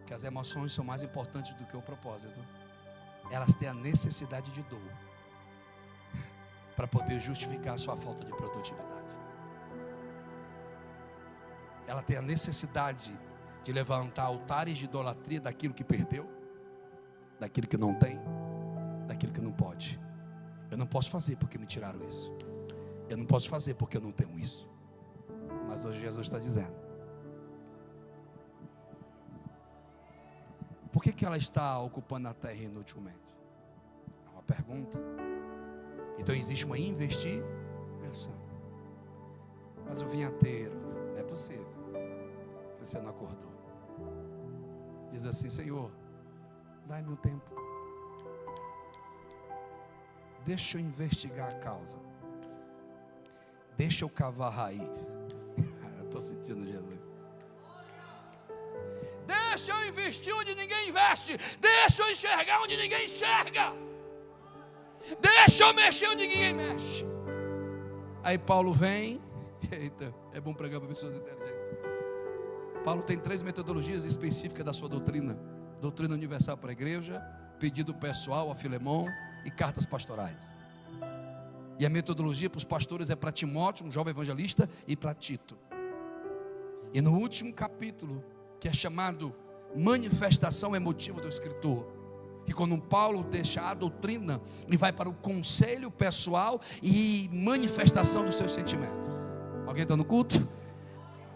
que as emoções são mais importantes do que o propósito, elas têm a necessidade de dor para poder justificar a sua falta de produtividade. Ela tem a necessidade de levantar altares de idolatria daquilo que perdeu, daquilo que não tem, daquilo que não pode. Eu não posso fazer porque me tiraram isso. Eu não posso fazer porque eu não tenho isso. Mas hoje Jesus está dizendo: por que ela está ocupando a terra inutilmente? É uma pergunta. Então existe uma investigação. Mas o vinhateiro, não é possível que você não acordou. Diz assim: Senhor, dai-me um tempo. Deixa eu investigar a causa. Deixa eu cavar a raiz. Eu estou sentindo Jesus. Deixa eu investir onde ninguém investe. Deixa eu enxergar onde ninguém enxerga. Deixa eu mexer onde ninguém mexe. Aí Paulo vem. Eita, é bom pregar para pessoas inteligentes. Paulo tem 3 metodologias específicas da sua doutrina: doutrina universal para a igreja, pedido pessoal a Filemão e cartas pastorais. E a metodologia para os pastores é para Timóteo, um jovem evangelista, e para Tito. E no último capítulo, que é chamado manifestação emotiva do escritor, que quando Paulo deixa a doutrina e vai para o conselho pessoal e manifestação dos seus sentimentos. Alguém está no culto?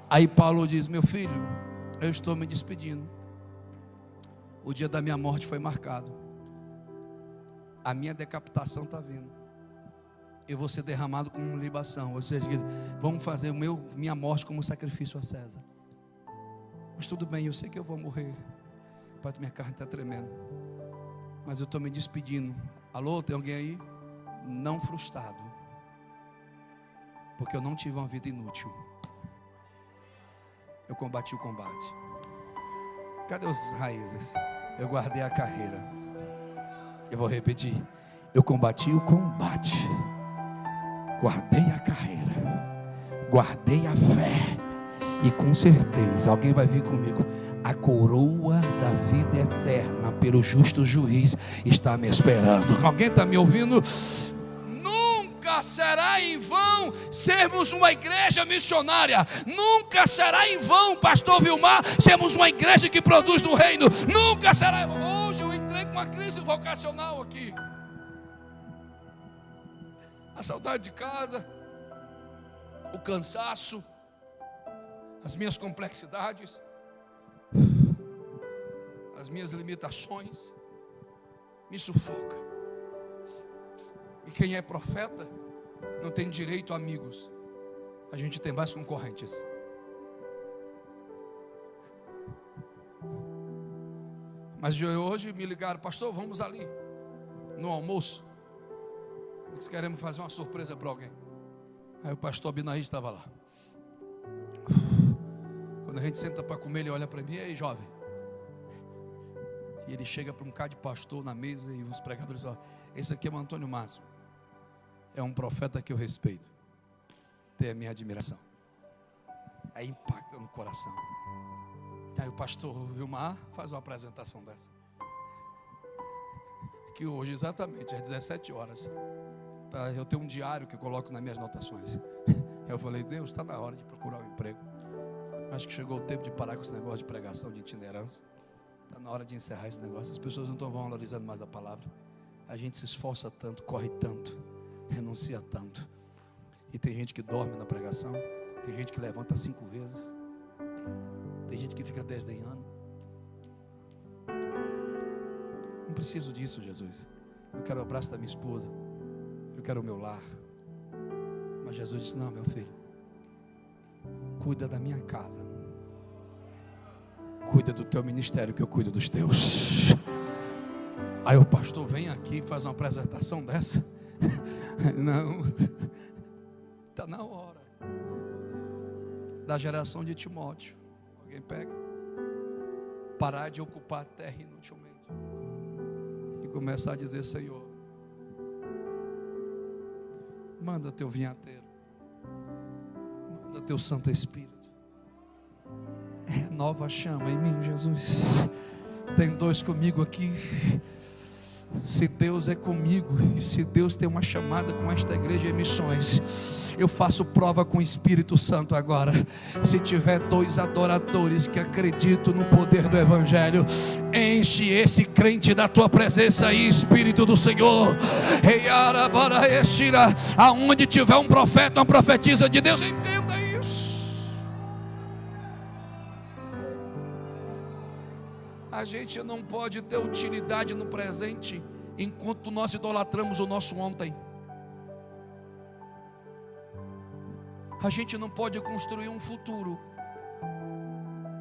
Aí Paulo diz: meu filho, eu estou me despedindo. O dia da minha morte foi marcado. A minha decapitação está vindo. Eu vou ser derramado como libação. Ou seja, vamos fazer minha morte como sacrifício a César. Mas tudo bem, eu sei que eu vou morrer. Pai, minha carne está tremendo. Mas eu estou me despedindo. Alô, tem alguém aí? Não frustrado, porque eu não tive uma vida inútil. Eu combati o combate. Cadê os raízes? Eu guardei a carreira. Eu vou repetir: eu combati o combate, guardei a carreira, guardei a fé. E com certeza alguém vai vir comigo: a coroa da vida eterna pelo justo juiz está me esperando. Alguém está me ouvindo? Nunca será em vão sermos uma igreja missionária. Nunca será em vão, pastor Vilmar, sermos uma igreja que produz no reino. Nunca será em vão. Hoje eu entrei com uma crise vocacional aqui. A saudade de casa, o cansaço, as minhas complexidades, as minhas limitações me sufoca. E quem é profeta não tem direito a amigos. A gente tem mais concorrentes. Mas hoje me ligaram: pastor, vamos ali no almoço, nós queremos fazer uma surpresa para alguém. Aí o pastor Binaí estava lá. Quando a gente senta para comer, ele olha para mim: e aí, jovem? E ele chega para um cara de pastor na mesa e os pregadores falam: esse aqui é o Antônio Márcio, é um profeta que eu respeito, tem a minha admiração. Aí impacta no coração. Aí o pastor Vilmar faz uma apresentação dessa, que hoje exatamente às 17 horas eu tenho um diário que eu coloco nas minhas anotações. Eu falei: Deus, está na hora de procurar um emprego. Acho que chegou o tempo de parar com esse negócio de pregação, de itinerância. Está na hora de encerrar esse negócio. As pessoas não estão valorizando mais a palavra. A gente se esforça tanto, corre tanto, renuncia tanto. E tem gente que dorme na pregação. Tem gente que levanta 5 vezes. Tem gente que fica desdenhando. Não preciso disso, Jesus. Eu quero o abraço da minha esposa. Eu quero o meu lar. Mas Jesus disse: não, meu filho, cuida da minha casa, cuida do teu ministério, que eu cuido dos teus. Aí o pastor vem aqui e faz uma apresentação dessa. Não, está na hora da geração de Timóteo. Alguém pega? Parar de ocupar a terra inutilmente e começar a dizer: Senhor, manda teu vinhateiro, manda teu Santo Espírito, renova a chama em mim, Jesus. Tem dois comigo aqui. Se Deus é comigo, e se Deus tem uma chamada com esta igreja em missões, eu faço prova com o Espírito Santo agora. Se tiver dois adoradores que acreditam no poder do Evangelho, enche esse crente da tua presença aí, Espírito do Senhor. Aonde tiver um profeta, uma profetisa de Deus, entenda isso. A gente não pode ter utilidade no presente enquanto nós idolatramos o nosso ontem. A gente não pode construir um futuro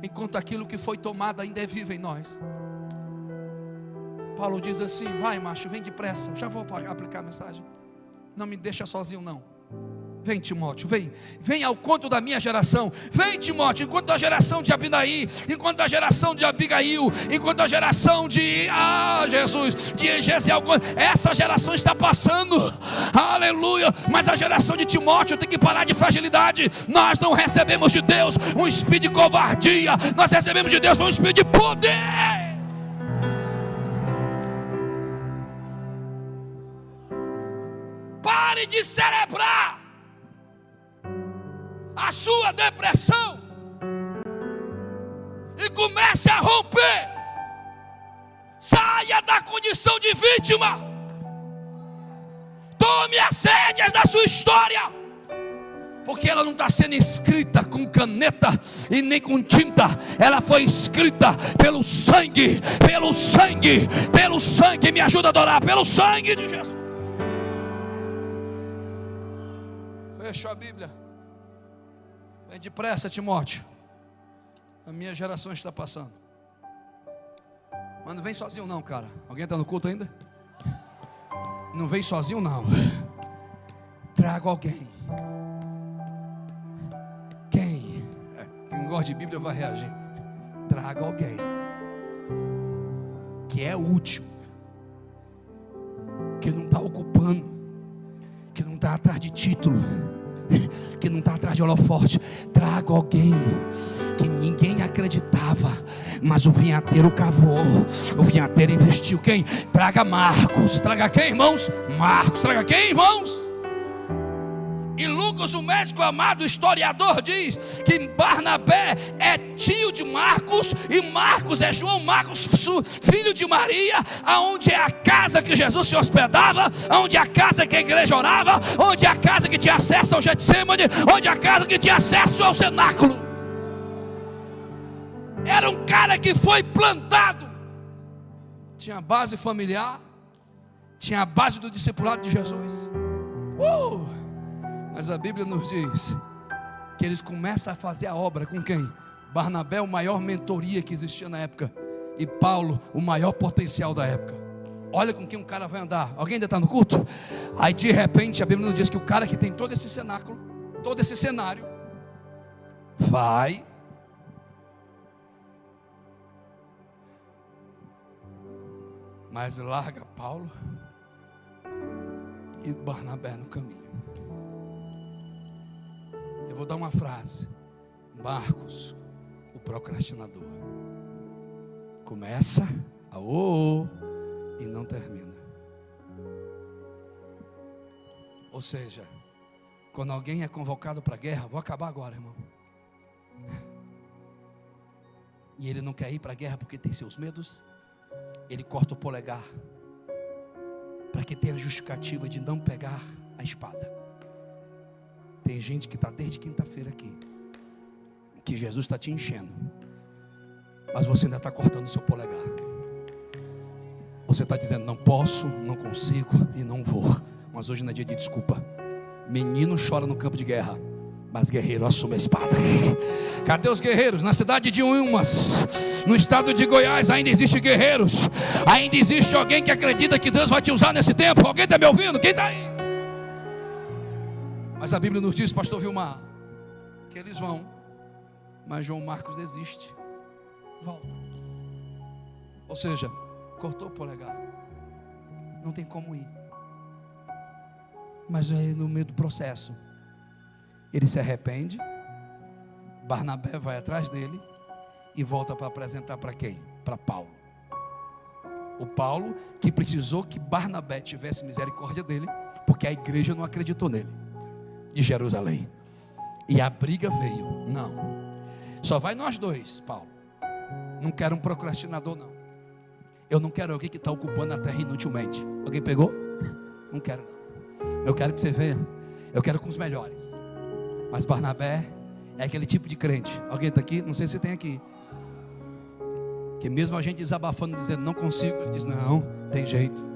enquanto aquilo que foi tomado ainda é vivo em nós. Paulo diz assim: vai, macho, vem depressa. Já vou aplicar a mensagem. Não me deixa sozinho não. Vem, Timóteo, vem ao encontro da minha geração. Vem, Timóteo, enquanto da geração de Abindaí, enquanto da geração de Abigail, enquanto da geração de Jesus, de Gesiel. Essa geração está passando, aleluia. Mas a geração de Timóteo tem que parar de fragilidade. Nós não recebemos de Deus um espírito de covardia, nós recebemos de Deus um espírito de poder. Pare de celebrar a sua depressão e comece a romper. Saia da condição de vítima. Tome as rédeas da sua história, porque ela não está sendo escrita com caneta e nem com tinta. Ela foi escrita pelo sangue, pelo sangue, pelo sangue. Me ajuda a adorar, pelo sangue de Jesus. Fecha a Bíblia. Vem depressa, Timóteo. A minha geração está passando. Mas não vem sozinho não, cara. Alguém está no culto ainda? Não vem sozinho não. Traga alguém. Quem gosta de Bíblia vai reagir. Traga alguém que é útil, que não está ocupando, que não está atrás de título, que não está atrás de holofote. Traga alguém que ninguém acreditava, mas o vinhateiro cavou, o vinhateiro investiu. Quem? Traga Marcos. Traga quem, irmãos? Marcos. Traga quem, irmãos? E Lucas, o médico amado, historiador, diz que Barnabé é tio de Marcos, e Marcos é João Marcos, filho de Maria, aonde é a casa que Jesus se hospedava, onde é a casa que a igreja orava, onde é a casa que tinha acesso ao Getsemane, onde é a casa que tinha acesso ao cenáculo. Era um cara que foi plantado, tinha base familiar, tinha a base do discipulado de Jesus. Mas a Bíblia nos diz que eles começam a fazer a obra com quem? Barnabé, o maior mentoria que existia na época, e Paulo, o maior potencial da época. Olha com quem um cara vai andar. Alguém ainda está no culto? Aí de repente a Bíblia nos diz que o cara que tem todo esse cenáculo, todo esse cenário, vai, mas larga Paulo e Barnabé no caminho. Eu vou dar uma frase. Marcos, o procrastinador, começa e não termina. Ou seja, quando alguém é convocado para a guerra, vou acabar agora, irmão, e ele não quer ir para a guerra porque tem seus medos, ele corta o polegar para que tenha a justificativa de não pegar a espada. Tem gente que está desde quinta-feira aqui, que Jesus está te enchendo, mas você ainda está cortando o seu polegar. Você está dizendo: não posso, não consigo e não vou. Mas hoje não é dia de desculpa. Menino chora no campo de guerra, Mas guerreiro assume a espada. Cadê os guerreiros? Na cidade de Umas, no estado de Goiás, ainda existe guerreiros. Ainda existe alguém que acredita que Deus vai te usar nesse tempo. Alguém está me ouvindo? Quem está aí? Mas a Bíblia nos diz, pastor Vilmar, que eles vão, mas João Marcos desiste, volta. Ou seja, cortou o polegar, não tem como ir. Mas aí no meio do processo ele se arrepende, Barnabé vai atrás dele e volta para apresentar para quem? Para Paulo. O Paulo que precisou que Barnabé tivesse misericórdia dele, porque a igreja não acreditou nele, de Jerusalém. E a briga veio. Não, só vai nós dois, Paulo. Não quero um procrastinador, não. Eu não quero alguém que está ocupando a terra inutilmente. Alguém pegou? Não quero, não. Eu quero que você venha. Eu quero com os melhores. Mas Barnabé é aquele tipo de crente. Alguém está aqui? Não sei se tem aqui. Que mesmo a gente desabafando, dizendo não consigo, ele diz não, tem jeito.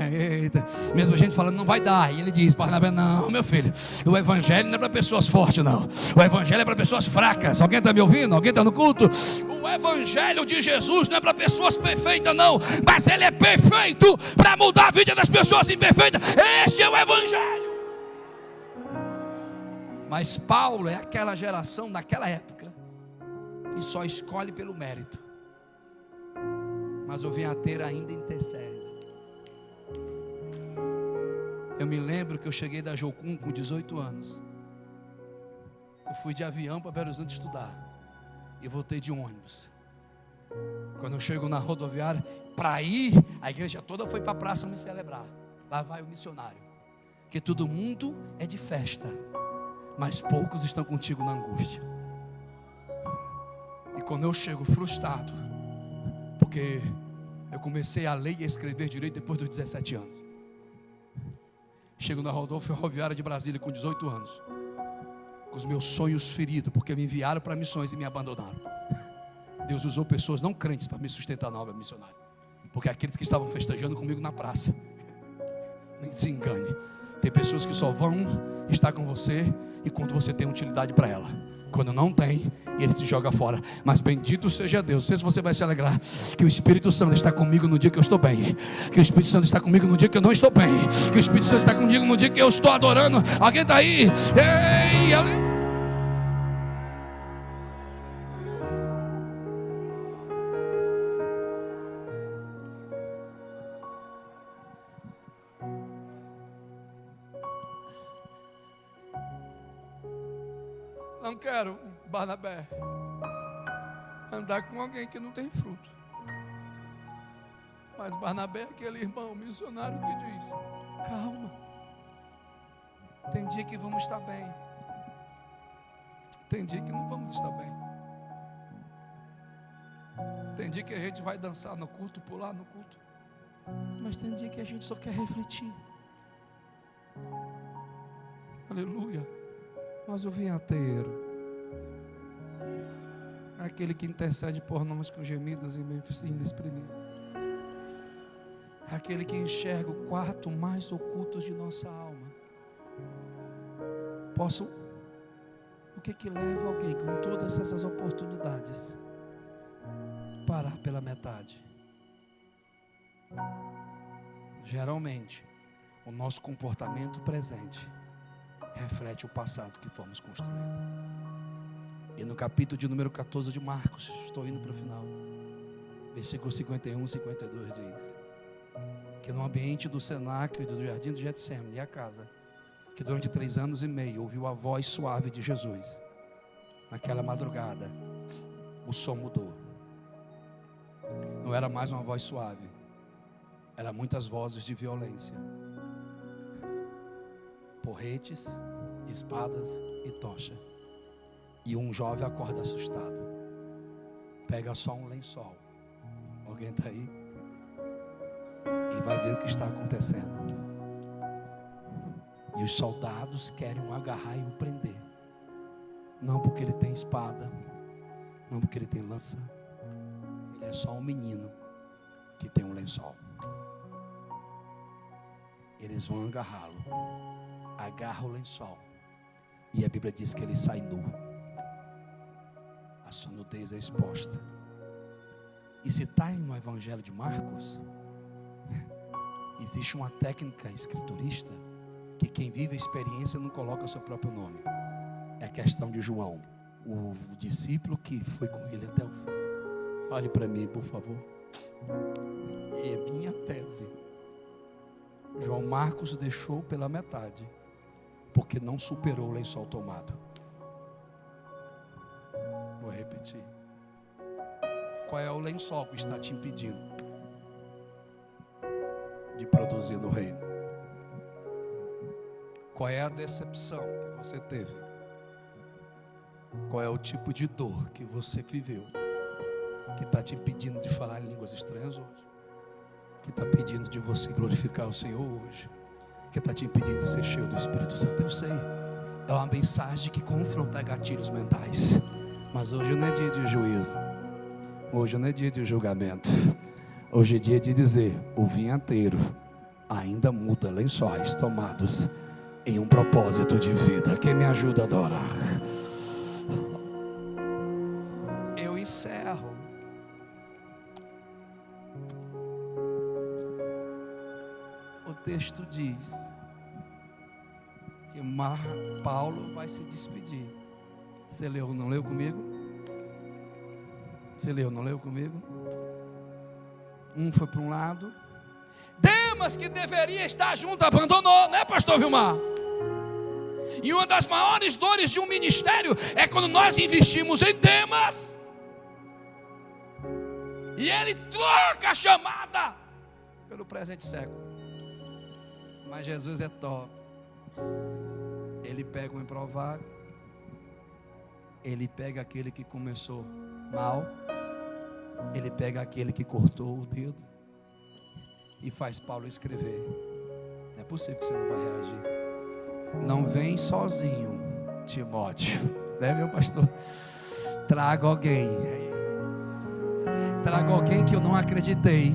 Eita. Mesmo a gente falando não vai dar, e ele diz, Barnabé, não, meu filho, o evangelho não é para pessoas fortes, não. O evangelho é para pessoas fracas. Alguém está me ouvindo? Alguém está no culto? O evangelho de Jesus não é para pessoas perfeitas, não, mas ele é perfeito para mudar a vida das pessoas imperfeitas. Este é o evangelho. Mas Paulo é aquela geração daquela época que só escolhe pelo mérito. Mas o vinhateiro ainda intercede. Eu me lembro que eu cheguei da Jocum com 18 anos. Eu fui de avião para Belo Horizonte estudar e voltei de ônibus. Quando eu chego na rodoviária, para ir, a igreja toda foi para a praça me celebrar. Lá vai o missionário. Que todo mundo é de festa, mas poucos estão contigo na angústia. E quando eu chego frustrado, porque eu comecei a ler e a escrever direito depois dos 17 anos. Chego na rodoviária de Brasília com 18 anos, com os meus sonhos feridos, porque me enviaram para missões e me abandonaram. Deus usou pessoas não crentes para me sustentar na obra missionária, porque aqueles que estavam festejando comigo na praça, nem se engane, tem pessoas que só vão estar com você e quando você tem utilidade para ela. Quando não tem, ele te joga fora. Mas bendito seja Deus. Não sei se você vai se alegrar que o Espírito Santo está comigo no dia que eu estou bem, que o Espírito Santo está comigo no dia que eu não estou bem, que o Espírito Santo está comigo no dia que eu estou adorando. Alguém está aí? Ei, aleluia. Não quero, Barnabé, andar com alguém que não tem fruto. Mas Barnabé é aquele irmão missionário que diz, calma, tem dia que vamos estar bem, tem dia que não vamos estar bem, tem dia que a gente vai dançar no culto, pular no culto, mas tem dia que a gente só quer refletir. Aleluia. Mas o vinhateiro, aquele que intercede por nós com gemidos inexprimíveis, aquele que enxerga o quarto mais oculto de nossa alma. O que leva alguém com todas essas oportunidades parar pela metade? Geralmente, o nosso comportamento presente reflete o passado que fomos construídos. E no capítulo de número 14 de Marcos, estou indo para o final, versículo 51 e 52 diz que no ambiente do cenáculo e do jardim do Getsemane, e a casa, que durante 3 anos e meio ouviu a voz suave de Jesus, naquela madrugada o som mudou. Não era mais uma voz suave, eram muitas vozes de violência, porretes, espadas e tocha. E um jovem acorda assustado, pega só um lençol. Alguém está aí? E vai ver o que está acontecendo. E os soldados querem o agarrar e o prender, não porque ele tem espada, não porque ele tem lança. Ele é só um menino que tem um lençol. Eles vão agarrá-lo. Agarra o lençol, E a Bíblia diz que ele sai nu. A sua nudez é exposta. E se está no Evangelho de Marcos, existe uma técnica escriturista que quem vive a experiência não coloca o seu próprio nome. É a questão de João, o discípulo que foi com ele até o fim. Olhe para mim, por favor. É minha tese. João Marcos deixou pela metade, porque não superou o lençol tomado. Vou repetir. Qual é o lençol que está te impedindo de produzir no reino? Qual é a decepção que você teve? Qual é o tipo de dor que você viveu, que está te impedindo de falar em línguas estranhas hoje? Que está pedindo de você glorificar o Senhor hoje? Que está te impedindo de ser cheio do Espírito Santo? Eu sei, é uma mensagem que confronta gatilhos mentais. Mas hoje não é dia de juízo. Hoje não é dia de julgamento. Hoje é dia de dizer: o vinhateiro ainda muda lençóis tomados em um propósito de vida. Quem me ajuda a adorar? Eu encerro. O texto diz que Paulo vai se despedir. Você leu ou não leu comigo? Você leu, não leu comigo? Um foi para um lado. Demas, que deveria estar junto, abandonou, né, pastor Vilmar? E uma das maiores dores de um ministério é quando nós investimos em Demas e ele troca a chamada pelo presente século. Mas Jesus é top. Ele pega o improvável. Ele pega aquele que começou mal. Ele pega aquele que cortou o dedo e faz Paulo escrever. Não é possível que você não vai reagir. Não vem sozinho, Timóteo, né, meu pastor? Traga alguém. Traga alguém que eu não acreditei.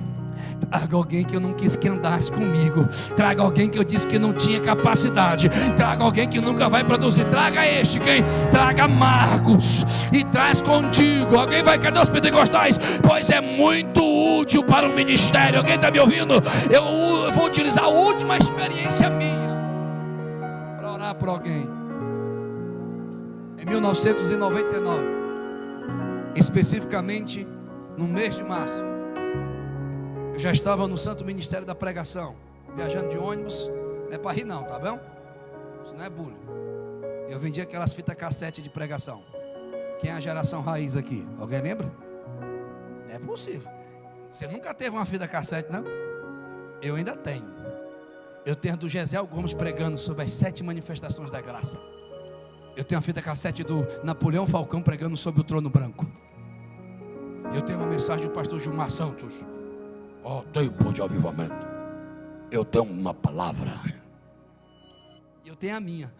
Traga alguém que eu não quis que andasse comigo. Traga alguém que eu disse que não tinha capacidade. Traga alguém que nunca vai produzir. Traga este, quem? Traga Marcos e traz contigo. Alguém vai, cadê os pentecostais? Pois é muito útil para o ministério. Alguém está me ouvindo? Eu vou utilizar a última experiência minha para orar por alguém. Em 1999, especificamente no mês de março, eu já estava no Santo Ministério da Pregação, viajando de ônibus. Não é para rir não, tá bom? Isso não é bullying. Eu vendia aquelas fitas cassete de pregação. Quem é a geração raiz aqui? Alguém lembra? É possível. Você nunca teve uma fita cassete, não? Eu ainda tenho. Eu tenho a do Gesel Gomes pregando sobre as 7 manifestações da graça. Eu tenho a fita cassete do Napoleão Falcão pregando sobre o trono branco. Eu tenho uma mensagem do pastor Gilmar Santos. Ó, tempo de avivamento. Eu tenho uma palavra. E eu tenho a minha.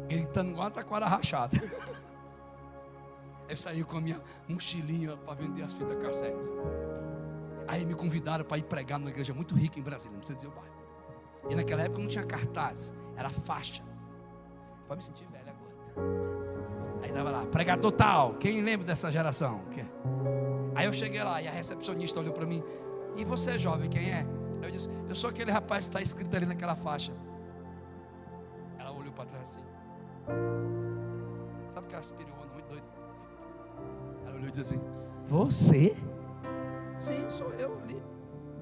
Gritando igual uma taquara rachada. Eu saí com a minha mochilinha para vender as fitas cassete. Aí me convidaram para ir pregar numa igreja muito rica em Brasília, não precisa dizer o bairro. E naquela época não tinha cartaz, era faixa. Pode me sentir velho agora. Aí dava lá, pregador tal. Quem lembra dessa geração? Aí eu cheguei lá e a recepcionista olhou para mim. E você, jovem, quem é? Eu disse, eu sou aquele rapaz que está escrito ali naquela faixa. Ela olhou para trás assim. Sabe aquela espiriona muito doida? Ela olhou e disse assim, você? Sim, sou eu ali.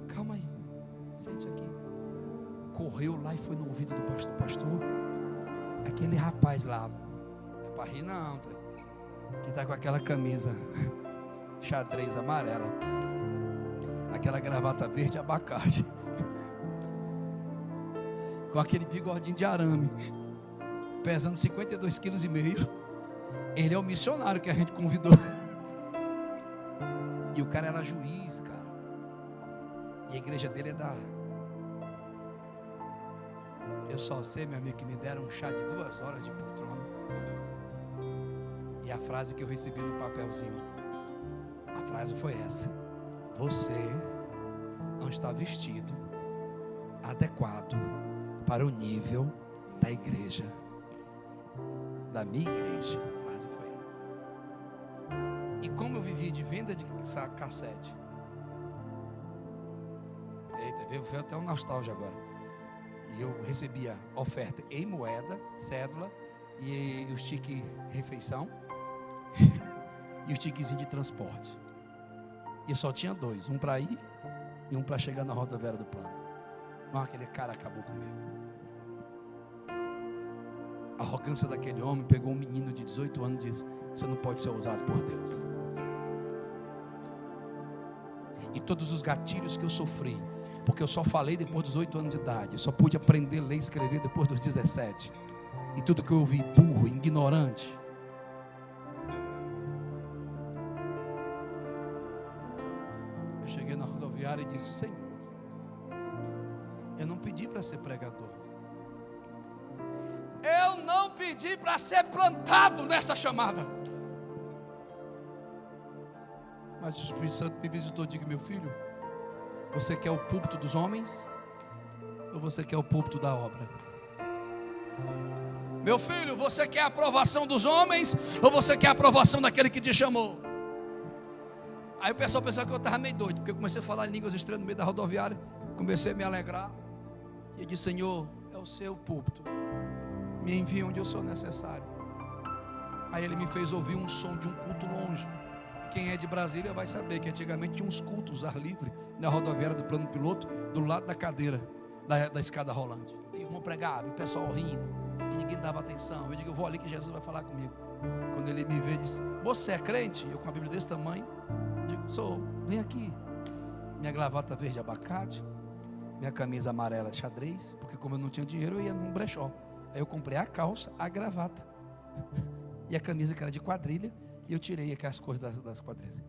Calma aí, sente aqui. Correu lá e foi no ouvido do pastor. Aquele rapaz lá, não é para rir não, que está com aquela camisa xadrez amarela, aquela gravata verde abacate, com aquele bigodinho de arame, pesando 52,5 kg. Ele é o missionário que a gente convidou. E o cara era juiz, cara. E a igreja dele é da... Eu só sei, meu amigo, que me deram um chá de 2 horas de poltrona. E a frase que eu recebi no papelzinho, a frase foi essa: você não está vestido adequado para o nível da igreja, da minha igreja. A frase foi essa. E como eu vivia de venda de cassete, eita, veio até um nostalgia agora. E eu recebia oferta em moeda, cédula, e os tickets refeição e os ticketzinhos de transporte. E só tinha dois, um para ir e um para chegar na rodoviária do Plano. Mas aquele cara acabou comigo. A arrogância daquele homem pegou um menino de 18 anos e disse: você não pode ser usado por Deus. E todos os gatilhos que eu sofri, porque eu só falei depois dos 8 anos de idade, eu só pude aprender a ler e escrever depois dos 17. E tudo que eu ouvi, burro, ignorante. Eu cheguei na rodoviária e disse: Senhor, eu não pedi para ser pregador. Eu não pedi para ser plantado nessa chamada. Mas o Espírito Santo me visitou e disse: meu filho, você quer o púlpito dos homens? Ou você quer o púlpito da obra? Meu filho, você quer a aprovação dos homens? Ou você quer a aprovação daquele que te chamou? Aí o pessoal pensava que eu estava meio doido, porque eu comecei a falar em línguas estranhas no meio da rodoviária. Comecei a me alegrar. E eu disse: Senhor, é o seu púlpito, me envia onde eu sou necessário. Aí ele me fez ouvir um som de um culto longe. Quem é de Brasília vai saber que antigamente tinha uns cultos ar livre na rodoviária do Plano Piloto, do lado da cadeira da escada rolante. E o irmão pregava, e o pessoal rindo, e ninguém dava atenção. Eu digo: eu vou ali que Jesus vai falar comigo. Quando ele me vê, disse: você é crente? Eu com a Bíblia desse tamanho, digo: sou, vem aqui. Minha gravata verde abacate, minha camisa amarela xadrez, porque como eu não tinha dinheiro, eu ia num brechó. Aí eu comprei a calça, a gravata e a camisa, que era de quadrilha. E eu tirei aquelas cores das quadrilhas.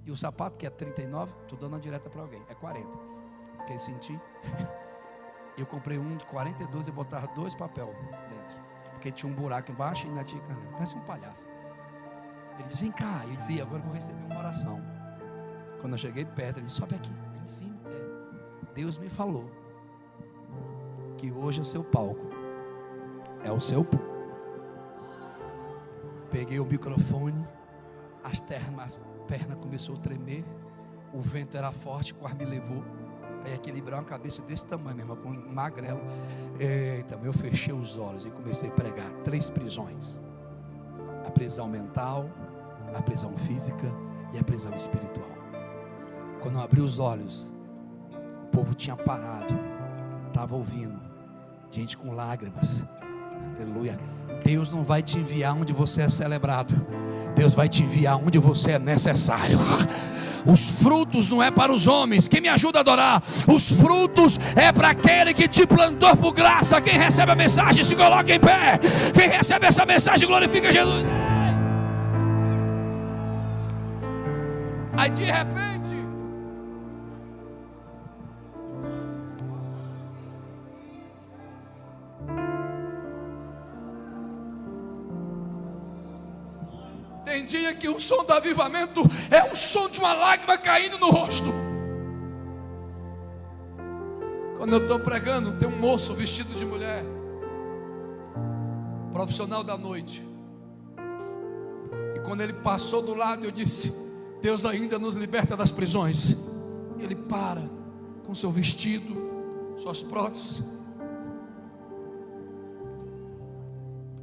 E o sapato, que é 39, estou dando uma direta para alguém, é 40. Quem sentir? Eu comprei um de 42 e botava 2 papel dentro, porque tinha um buraco embaixo e ainda tinha, cara, parece um palhaço. Ele disse: vem cá. Eu disse: agora eu vou receber uma oração. Quando eu cheguei perto, ele disse: sobe aqui em cima. Deus me falou que hoje é o seu palco, é o seu público. Peguei o microfone, as pernas começaram a tremer, o vento era forte, quase me levou. Aí equilibrar uma cabeça desse tamanho mesmo, com um magrelo. Eita, eu fechei os olhos e comecei a pregar 3 prisões: a prisão mental, a prisão física e a prisão espiritual. Quando eu abri os olhos, o povo tinha parado, estava ouvindo, gente com lágrimas. Aleluia. Deus não vai te enviar onde você é celebrado, Deus vai te enviar onde você é necessário. Os frutos não é para os homens. Quem me ajuda a adorar? Os frutos é para aquele que te plantou por graça. Quem recebe a mensagem se coloca em pé. Quem recebe essa mensagem glorifica Jesus. Aí de repente, tem dia que o som do avivamento é o som de uma lágrima caindo no rosto. Quando eu estou pregando, tem um moço vestido de mulher, profissional da noite. E quando ele passou do lado, eu disse: Deus ainda nos liberta das prisões. Ele para com seu vestido, suas próteses,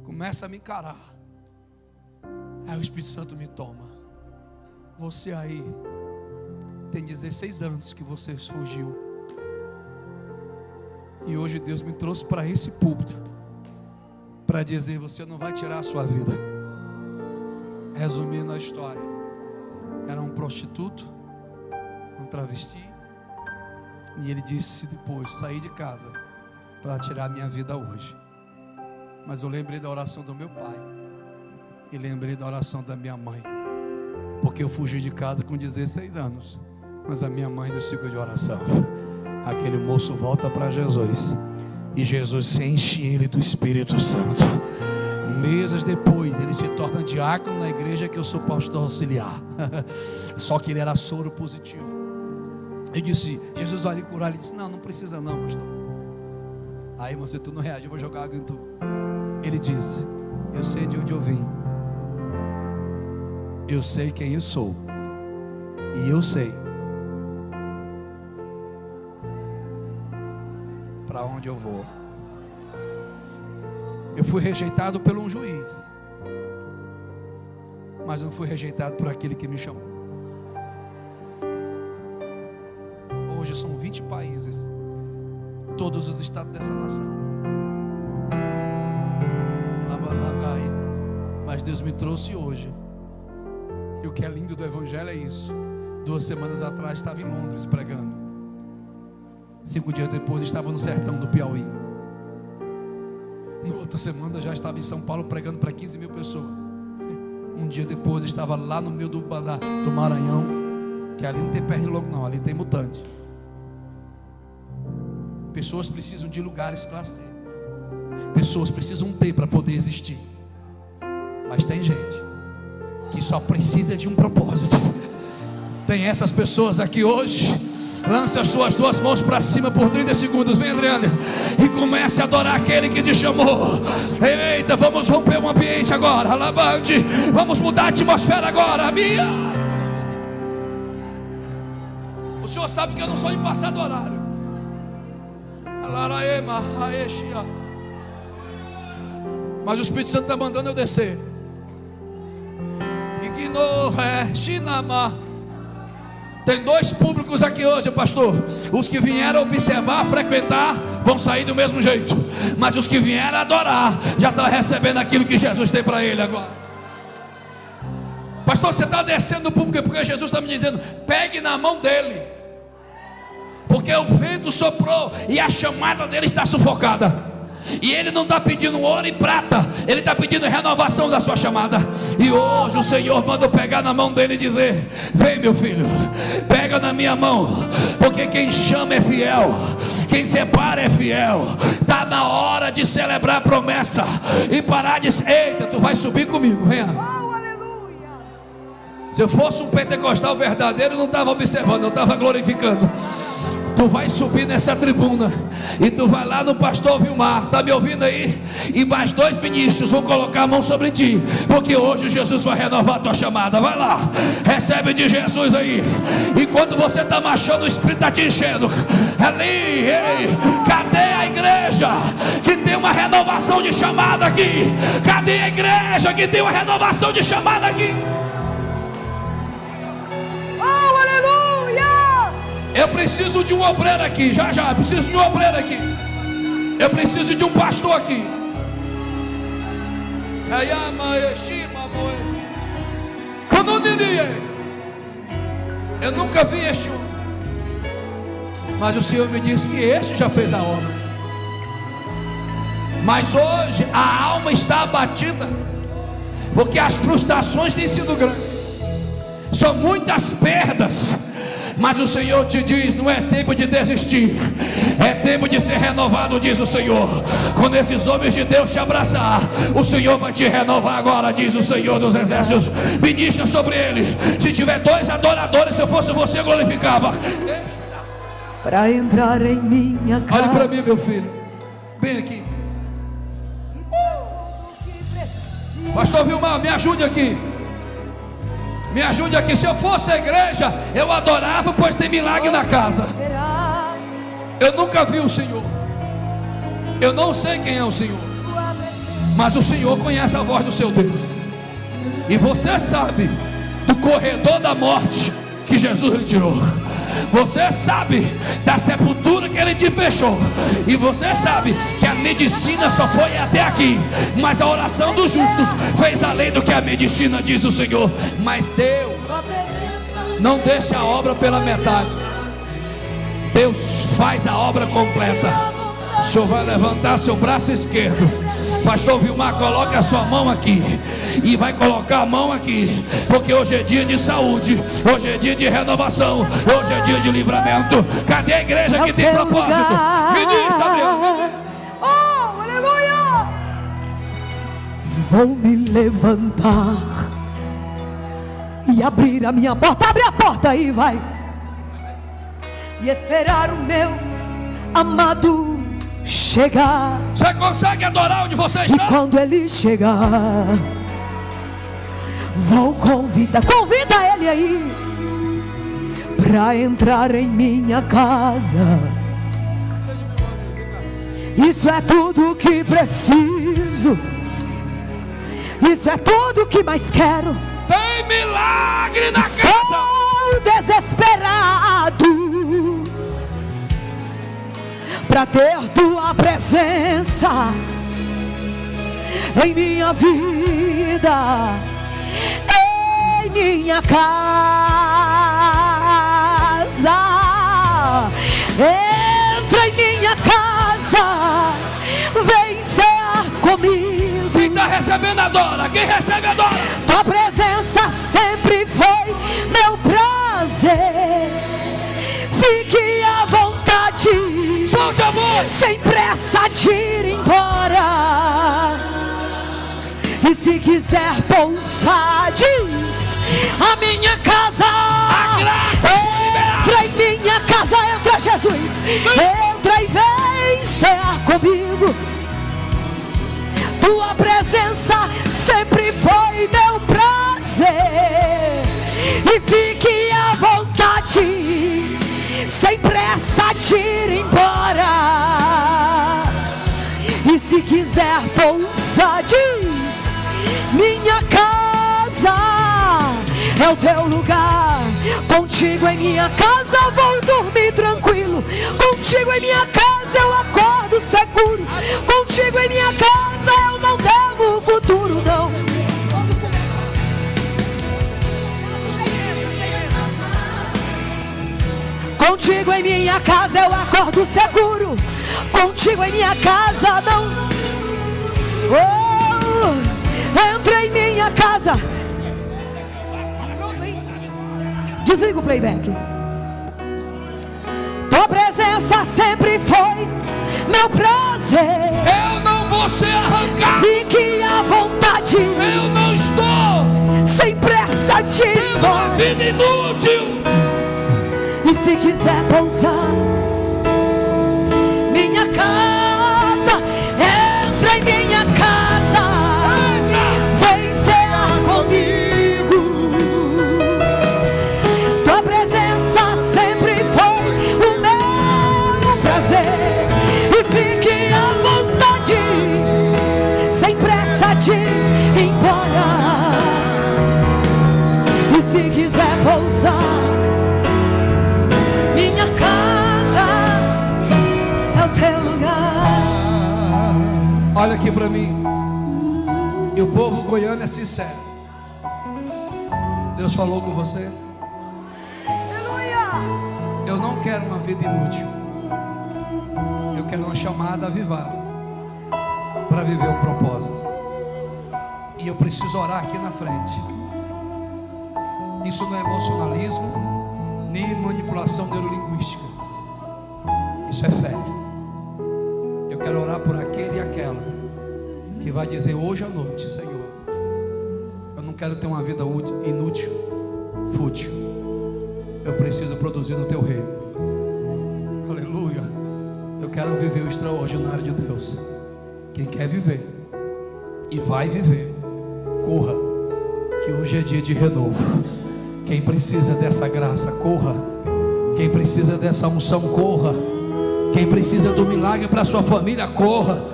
começa a me encarar. Aí o Espírito Santo me toma. Você aí tem 16 anos que você fugiu, e hoje Deus me trouxe para esse púlpito para dizer: você não vai tirar a sua vida. Resumindo a história, era um prostituto, um travesti, e ele disse depois: saí de casa para tirar a minha vida hoje. Mas eu lembrei da oração do meu pai e lembrei da oração da minha mãe, porque eu fugi de casa com 16 anos, mas a minha mãe do ciclo de oração. Aquele moço volta para Jesus, e Jesus enche ele do Espírito Santo. Meses depois ele se torna diácono na igreja que eu sou pastor auxiliar. Só que ele era soro positivo. Eu disse: Jesus vai lhe curar. Ele disse: não precisa não, pastor. Aí, você, tu não reage, eu vou jogar água em tu. Ele disse: eu sei de onde eu vim, eu sei quem eu sou, e eu sei para onde eu vou. Eu fui rejeitado por um juiz, mas não fui rejeitado por aquele que me chamou. Hoje são 20 países, todos os estados dessa nação. Mas Deus me trouxe hoje. E o que é lindo do Evangelho é isso. 2 semanas atrás estava em Londres pregando. 5 dias depois estava no sertão do Piauí. Na outra semana já estava em São Paulo pregando para 15 mil pessoas. Um dia depois estava lá no meio do Maranhão. Que ali não tem pernilongo não, ali tem mutante. Pessoas precisam de lugares para ser. Pessoas precisam ter para poder existir. Mas tem gente que só precisa de um propósito. Tem essas pessoas aqui hoje. Lance as suas 2 mãos para cima por 30 segundos. Vem, Adriana, e comece a adorar aquele que te chamou. Eita, vamos romper o ambiente agora. Alabande, vamos mudar a atmosfera agora. Minha. O senhor sabe que eu não sou de passar do horário. Mas o Espírito Santo está mandando eu descer. Tem 2 públicos aqui hoje, pastor. Os que vieram observar, frequentar, vão sair do mesmo jeito. Mas os que vieram adorar, já estão recebendo aquilo que Jesus tem para ele agora. Pastor, você está descendo no público porque Jesus está me dizendo: pegue na mão dele, porque o vento soprou e a chamada dele está sufocada. E ele não está pedindo ouro e prata, ele está pedindo renovação da sua chamada. E hoje o Senhor manda eu pegar na mão dele e dizer: vem, meu filho, pega na minha mão, porque quem chama é fiel, quem separa é fiel. Está na hora de celebrar a promessa e parar de... Eita, tu vai subir comigo, venha. Se eu fosse um pentecostal verdadeiro, eu não estava observando, eu estava glorificando. Tu vai subir nessa tribuna e tu vai lá no pastor Vilmar, tá me ouvindo aí? E mais 2 ministros vão colocar a mão sobre ti, porque hoje Jesus vai renovar a tua chamada. Vai lá, recebe de Jesus aí. E quando você está marchando, o Espírito está te enchendo ali. Ei, cadê a igreja que tem uma renovação de chamada aqui? Cadê a igreja que tem uma renovação de chamada aqui? Eu preciso de um obreiro aqui, já, preciso de um obreiro aqui. Eu preciso de um pastor aqui. Eu nunca vi este homem, mas o Senhor me disse que este já fez a obra. Mas hoje a alma está abatida, porque as frustrações têm sido grandes, são muitas perdas. Mas o Senhor te diz: não é tempo de desistir, é tempo de ser renovado, diz o Senhor. Quando esses homens de Deus te abraçar, o Senhor vai te renovar agora, diz o Senhor dos exércitos. Ministra sobre ele. Se tiver 2 adoradores, se eu fosse você, eu glorificava. Para entrar em minha casa. Olhe para mim, meu filho, bem aqui. Pastor Vilmar, me ajude aqui. Me ajude aqui. Se eu fosse a igreja, eu adorava, pois tem milagre na casa. Eu nunca vi o Senhor, eu não sei quem é o Senhor, mas o Senhor conhece a voz do seu Deus. E você sabe do corredor da morte que Jesus lhe tirou. Você sabe da sepultura que ele te fechou. E você sabe que a medicina só foi até aqui, mas a oração dos justos fez além do que a medicina, diz o Senhor. Mas Deus não deixa a obra pela metade. Deus faz a obra completa. O Senhor vai levantar seu braço esquerdo. Pastor Vilmar, coloca a sua mão aqui. E vai colocar a mão aqui, porque hoje é dia de saúde, hoje é dia de renovação, hoje é dia de livramento. Cadê a igreja que tem propósito? Me diz, Adriano. Oh, aleluia! Vou me levantar e abrir a minha porta. Abre a porta aí, vai. E esperar o meu amado chegar, você consegue adorar onde você e está? quando Ele chegar, vou convidar, convida Ele aí, pra entrar em minha casa. Isso é tudo que preciso, isso é tudo que mais quero. Tem milagre na casa. Estou desesperado pra ter tua presença em minha vida, em minha casa. Entra em minha casa, vem cear comigo. Quem está recebendo adora, quem recebe adora. Tua presença sempre foi meu prazer. Fique à vontade, Solte a voz. sem pressa de ir embora. E se quiser pousar, diz: a minha casa. A graça Entra em minha casa, entra Jesus. Entra e vem cear comigo. Tua presença sempre foi meu prazer. E fique à vontade, sem pressa de ir embora. E se quiser pousar, diz: minha casa é o teu lugar. Contigo em minha casa vou dormir tranquilo. Contigo em minha casa eu acordo seguro. Contigo em minha casa eu não temo o futuro, não. Contigo em minha casa eu acordo seguro. Contigo em minha casa não. Oh, entra em minha casa. Desliga o playback. Tua presença sempre foi meu prazer. Eu não vou ser arrancado. Fique à vontade. Eu não estou sem pressa de ir tendo uma embora. vida inútil. E se quiser pousar, minha casa, entra em minha casa. Vem cear comigo. Tua presença sempre foi o meu prazer. E fique à vontade, sem pressa de ir embora. E se quiser pousar, minha casa é o teu lugar. Olha aqui para mim. E o povo goiano é sincero. Deus falou com você. Aleluia. Eu não quero uma vida inútil. Eu quero uma chamada avivada para viver um propósito. E eu preciso orar aqui na frente. Isso não é emocionalismo, nem manipulação neurolinguística. Isso é fé. Eu quero orar por aquele e aquela que vai dizer hoje à noite: Senhor, eu não quero ter uma vida inútil, fútil. Eu preciso produzir no teu reino. Aleluia. Eu quero viver o extraordinário de Deus. Quem quer viver e vai viver, corra, que hoje é dia de renovo. Quem precisa dessa graça, corra. Quem precisa dessa unção, corra. Quem precisa do milagre para sua família, corra.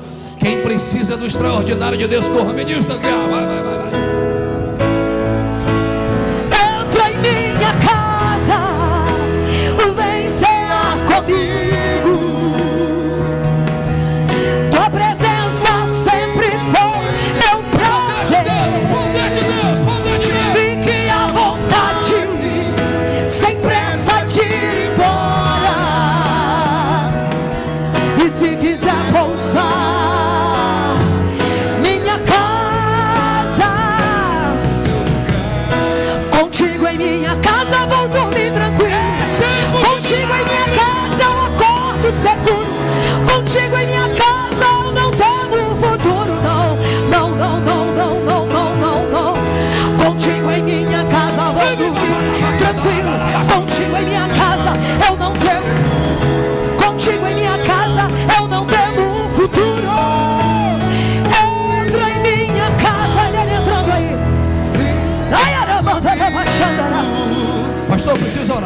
Quem precisa do extraordinário de Deus, corra. Ministro, vai. Entra em minha casa, vem cear comigo. Tua presença sempre foi meu prazer. Poder de Deus, poder de Deus. Fique à vontade, sem pressa de ir embora. E se quiser pousar, minha casa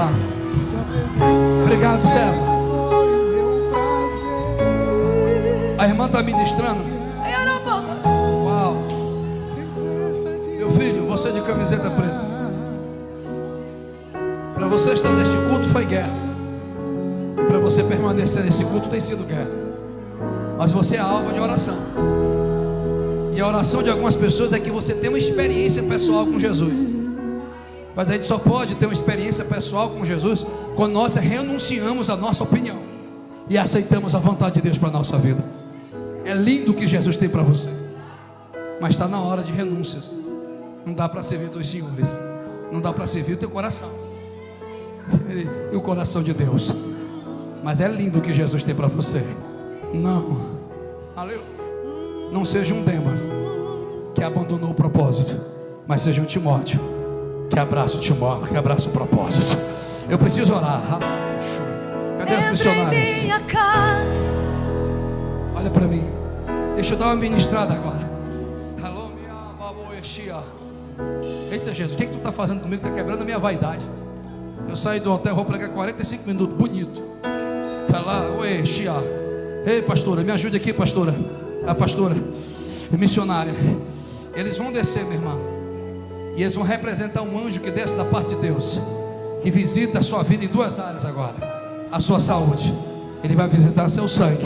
lá. Obrigado, servo. A irmã está ministrando. Uau. Meu filho, você de camiseta preta, para você estar neste culto foi guerra, e para você permanecer nesse culto tem sido guerra. Mas você é alvo de oração. E a oração de algumas pessoas é que você tem uma experiência pessoal com Jesus. Mas a gente só pode ter uma experiência pessoal com Jesus quando nós renunciamos à nossa opinião e aceitamos a vontade de Deus para a nossa vida. É lindo o que Jesus tem para você, mas está na hora de renúncias. Não dá para servir dois senhores. Não dá para servir o teu coração e o coração de Deus. Mas é lindo o que Jesus tem para você. Não, aleluia. Não seja um Demas que abandonou o propósito, mas seja um Timóteo que abraça o Timóteo, que abraça o propósito. Eu preciso orar. Cadê as missionárias? Minha casa. Olha para mim. Deixa eu dar uma ministrada agora. Eita Jesus, o que tu está fazendo comigo? Está quebrando a minha vaidade. Eu saí do hotel, vou pregar 45 minutos, bonito. Ei, pastora, me ajude aqui, pastora. A pastora missionária. Eles vão descer, minha irmã, e eles vão representar um anjo que desce da parte de Deus, que visita a sua vida em duas áreas agora: a sua saúde. Ele vai visitar seu sangue.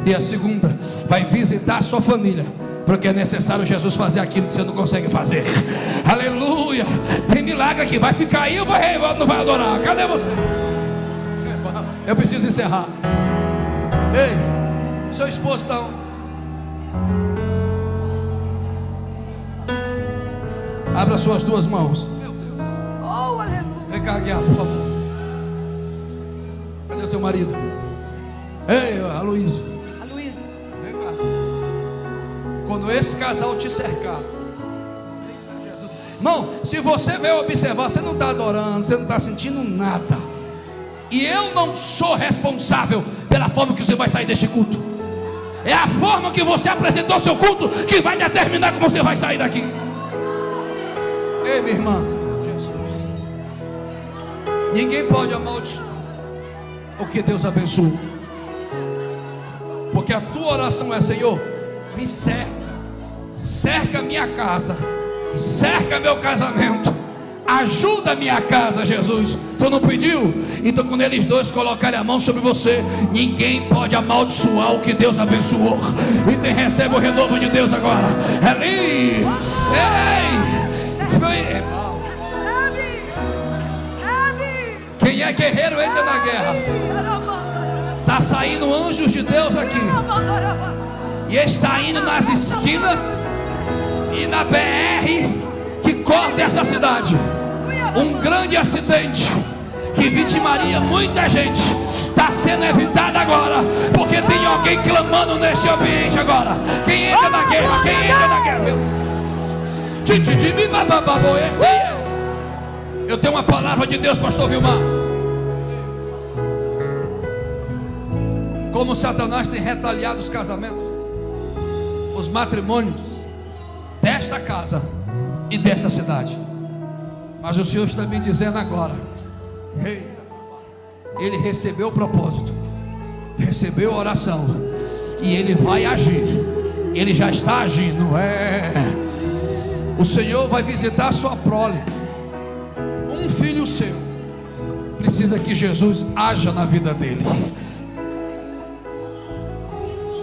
E a segunda, vai visitar a sua família, porque é necessário Jesus fazer aquilo que você não consegue fazer. Aleluia. Tem milagre aqui. Vai ficar aí ou não vai adorar? Cadê você? Eu preciso encerrar. Ei, seu esposo está onde? Abra suas duas mãos. Meu Deus. Oh, aleluia. Vem cá, Guiar, por favor. Cadê o teu marido? Ei, Aloysio. Vem cá. Quando esse casal te cercar, Jesus. Irmão, se você veio observar, você não está adorando, você não está sentindo nada. E eu não sou responsável pela forma que você vai sair deste culto. É a forma que você apresentou seu culto que vai determinar como você vai sair daqui. Ei, minha irmã, Jesus. Ninguém pode amaldiçoar o que Deus abençoa. Porque a tua oração é: Senhor, me cerca minha casa, cerca meu casamento, ajuda a minha casa, Jesus. Tu não pediu? Então quando eles dois colocarem a mão sobre você, ninguém pode amaldiçoar o que Deus abençoou. Então recebe o renovo de Deus agora. Ali. Ei. Quem é guerreiro entra na guerra. Está saindo anjos de Deus aqui. E está indo nas esquinas e na BR que corta essa cidade. Um grande acidente que vitimaria muita gente está sendo evitado agora, porque tem alguém clamando neste ambiente agora. Quem entra na guerra? Quem entra na guerra? Eu tenho uma palavra de Deus, pastor Vilmar. Como Satanás tem retaliado os casamentos, os matrimônios desta casa e dessa cidade. Mas o Senhor está me dizendo agora: ele recebeu o propósito, recebeu a oração, e ele vai agir. Ele já está agindo. O Senhor vai visitar a sua prole. Um filho seu precisa que Jesus haja na vida dele.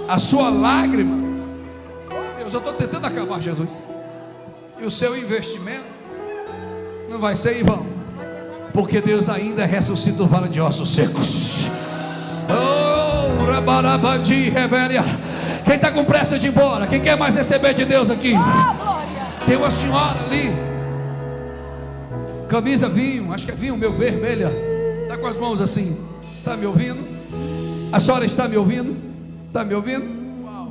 A sua lágrima, oh Deus, eu estou tentando acabar, Jesus. E o seu investimento não vai ser em vão, porque Deus ainda ressuscita o vale de ossos secos. Oh, rabarabandi, revelia. Quem está com pressa de ir embora? Quem quer mais receber de Deus aqui? Tem uma senhora ali, camisa vinho, acho que é vinho meu, vermelha, está com as mãos assim. Está me ouvindo? A senhora está me ouvindo? Está me ouvindo? Uau.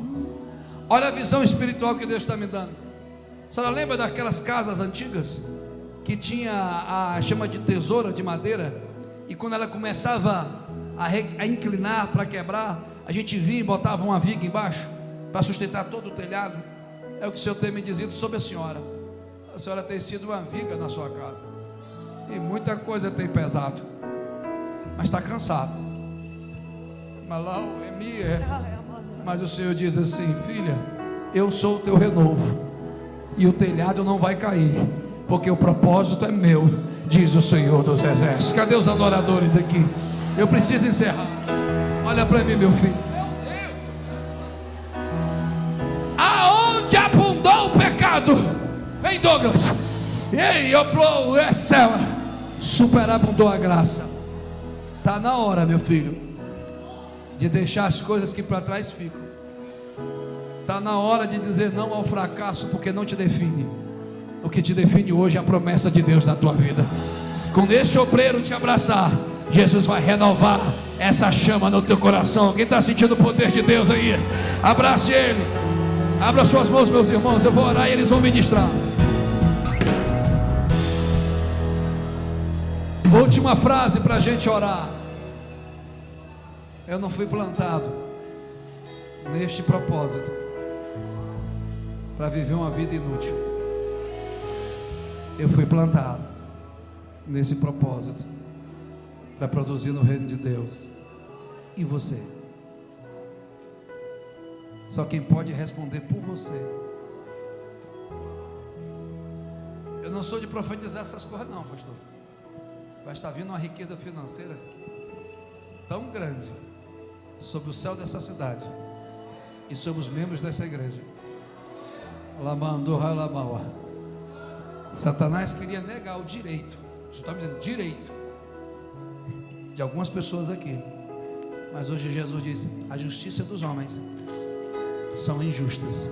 Olha a visão espiritual que Deus está me dando. A senhora lembra daquelas casas antigas que tinha a chama de tesoura de madeira, e quando ela começava a inclinar para quebrar, a gente vinha e botava uma viga embaixo para sustentar todo o telhado? É o que o Senhor tem me dito sobre a senhora. A senhora tem sido uma viga na sua casa. E muita coisa tem pesado. Mas está cansado. Mas o Senhor diz assim: filha, eu sou o teu renovo. E o telhado não vai cair, porque o propósito é meu, diz o Senhor dos Exércitos. Cadê os adoradores aqui? Eu preciso encerrar. Olha para mim, meu filho. Meu Deus. Aonde abundou o pecado, vem Douglas, ei, oplou essa, superabundou a graça. Está na hora, meu filho, de deixar as coisas que para trás ficam. Está na hora de dizer não ao fracasso, porque não te define. O que te define hoje é a promessa de Deus na tua vida. Quando este obreiro te abraçar, Jesus vai renovar essa chama no teu coração. Quem está sentindo o poder de Deus aí, abrace Ele. Abra suas mãos, meus irmãos. Eu vou orar e eles vão ministrar. Última frase para a gente orar. Eu não fui plantado neste propósito para viver uma vida inútil. Eu fui plantado nesse propósito para produzir no reino de Deus. E você? Só quem pode responder por você. Eu não sou de profetizar essas coisas não, pastor. Vai estar vindo uma riqueza financeira tão grande sobre o céu dessa cidade e sobre os membros dessa igreja. Satanás queria negar o direito, o senhor está me dizendo direito, de algumas pessoas aqui. Mas hoje Jesus disse: a justiça dos homens são injustas,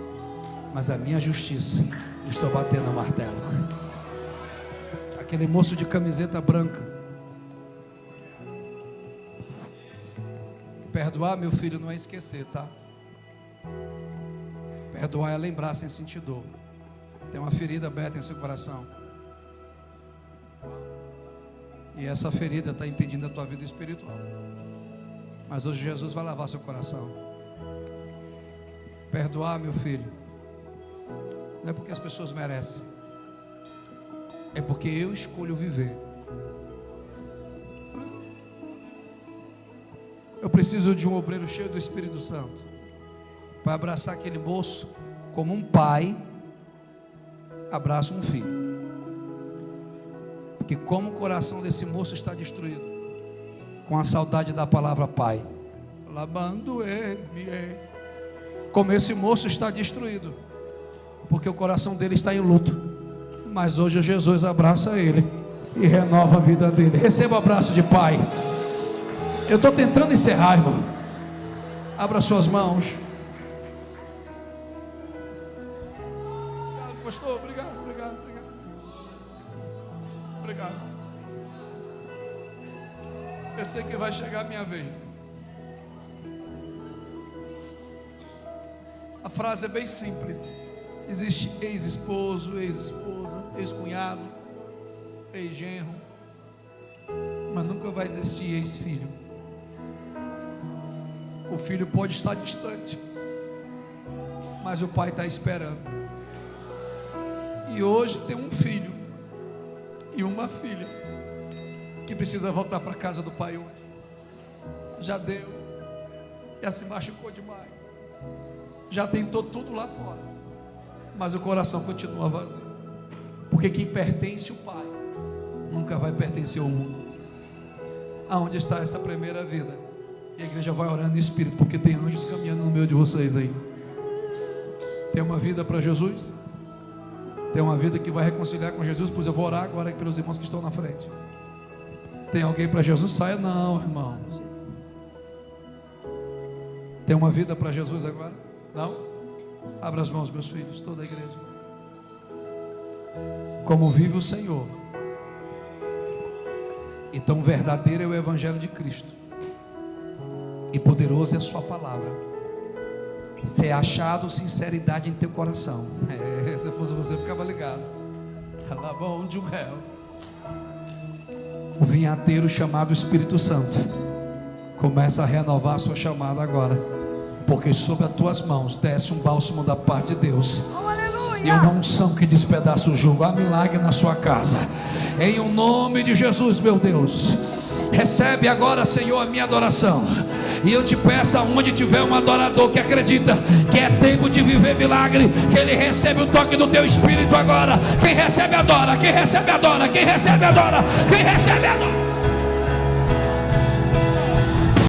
mas a minha justiça, eu estou batendo o martelo. Aquele moço de camiseta branca, perdoar, meu filho, não é esquecer, tá? Perdoar é lembrar sem sentir dor. Tem uma ferida aberta em seu coração, e essa ferida está impedindo a tua vida espiritual. Mas hoje Jesus vai lavar seu coração. Perdoar, meu filho, não é porque as pessoas merecem, é porque eu escolho viver. Eu preciso de um obreiro cheio do Espírito Santo para abraçar aquele moço como um pai abraça um filho. Porque como o coração desse moço está destruído com a saudade da palavra pai, lavando ele, como esse moço está destruído porque o coração dele está em luto. Mas hoje Jesus abraça ele e renova a vida dele. Receba o abraço de pai. Eu estou tentando encerrar, irmão. Abra suas mãos. Obrigado, pastor. Obrigado. Eu sei que vai chegar a minha vez. A frase é bem simples. Existe ex-esposo, ex-esposa, ex-cunhado, ex-genro, mas nunca vai existir ex-filho. O filho pode estar distante, mas o pai está esperando. E hoje tem um filho e uma filha que precisa voltar para a casa do pai hoje. Já deu, já se machucou demais, já tentou tudo lá fora, mas o coração continua vazio. Porque quem pertence ao pai nunca vai pertencer ao mundo. Aonde está essa primeira vida? E a igreja vai orando em espírito, porque tem anjos caminhando no meio de vocês aí. Tem uma vida para Jesus? Tem uma vida que vai reconciliar com Jesus? Pois eu vou orar agora pelos irmãos que estão na frente. Tem alguém para Jesus? Saia não, irmão. Tem uma vida para Jesus agora? Não? Abra as mãos, meus filhos, toda a igreja. Como vive o Senhor, e tão verdadeiro é o Evangelho de Cristo, e poderoso é a sua palavra. Se é achado sinceridade em teu coração, se fosse você, ficava ligado. O vinhateiro chamado Espírito Santo começa a renovar a sua chamada agora, porque sobre as tuas mãos desce um bálsamo da parte de Deus. E uma unção que despedaça o jugo. Há milagre na sua casa. Em o nome de Jesus, meu Deus. Recebe agora, Senhor, a minha adoração. E eu te peço, aonde tiver um adorador que acredita que é tempo de viver milagre, que ele recebe o toque do teu Espírito agora. Quem recebe adora, quem recebe adora, quem recebe adora, quem recebe adora.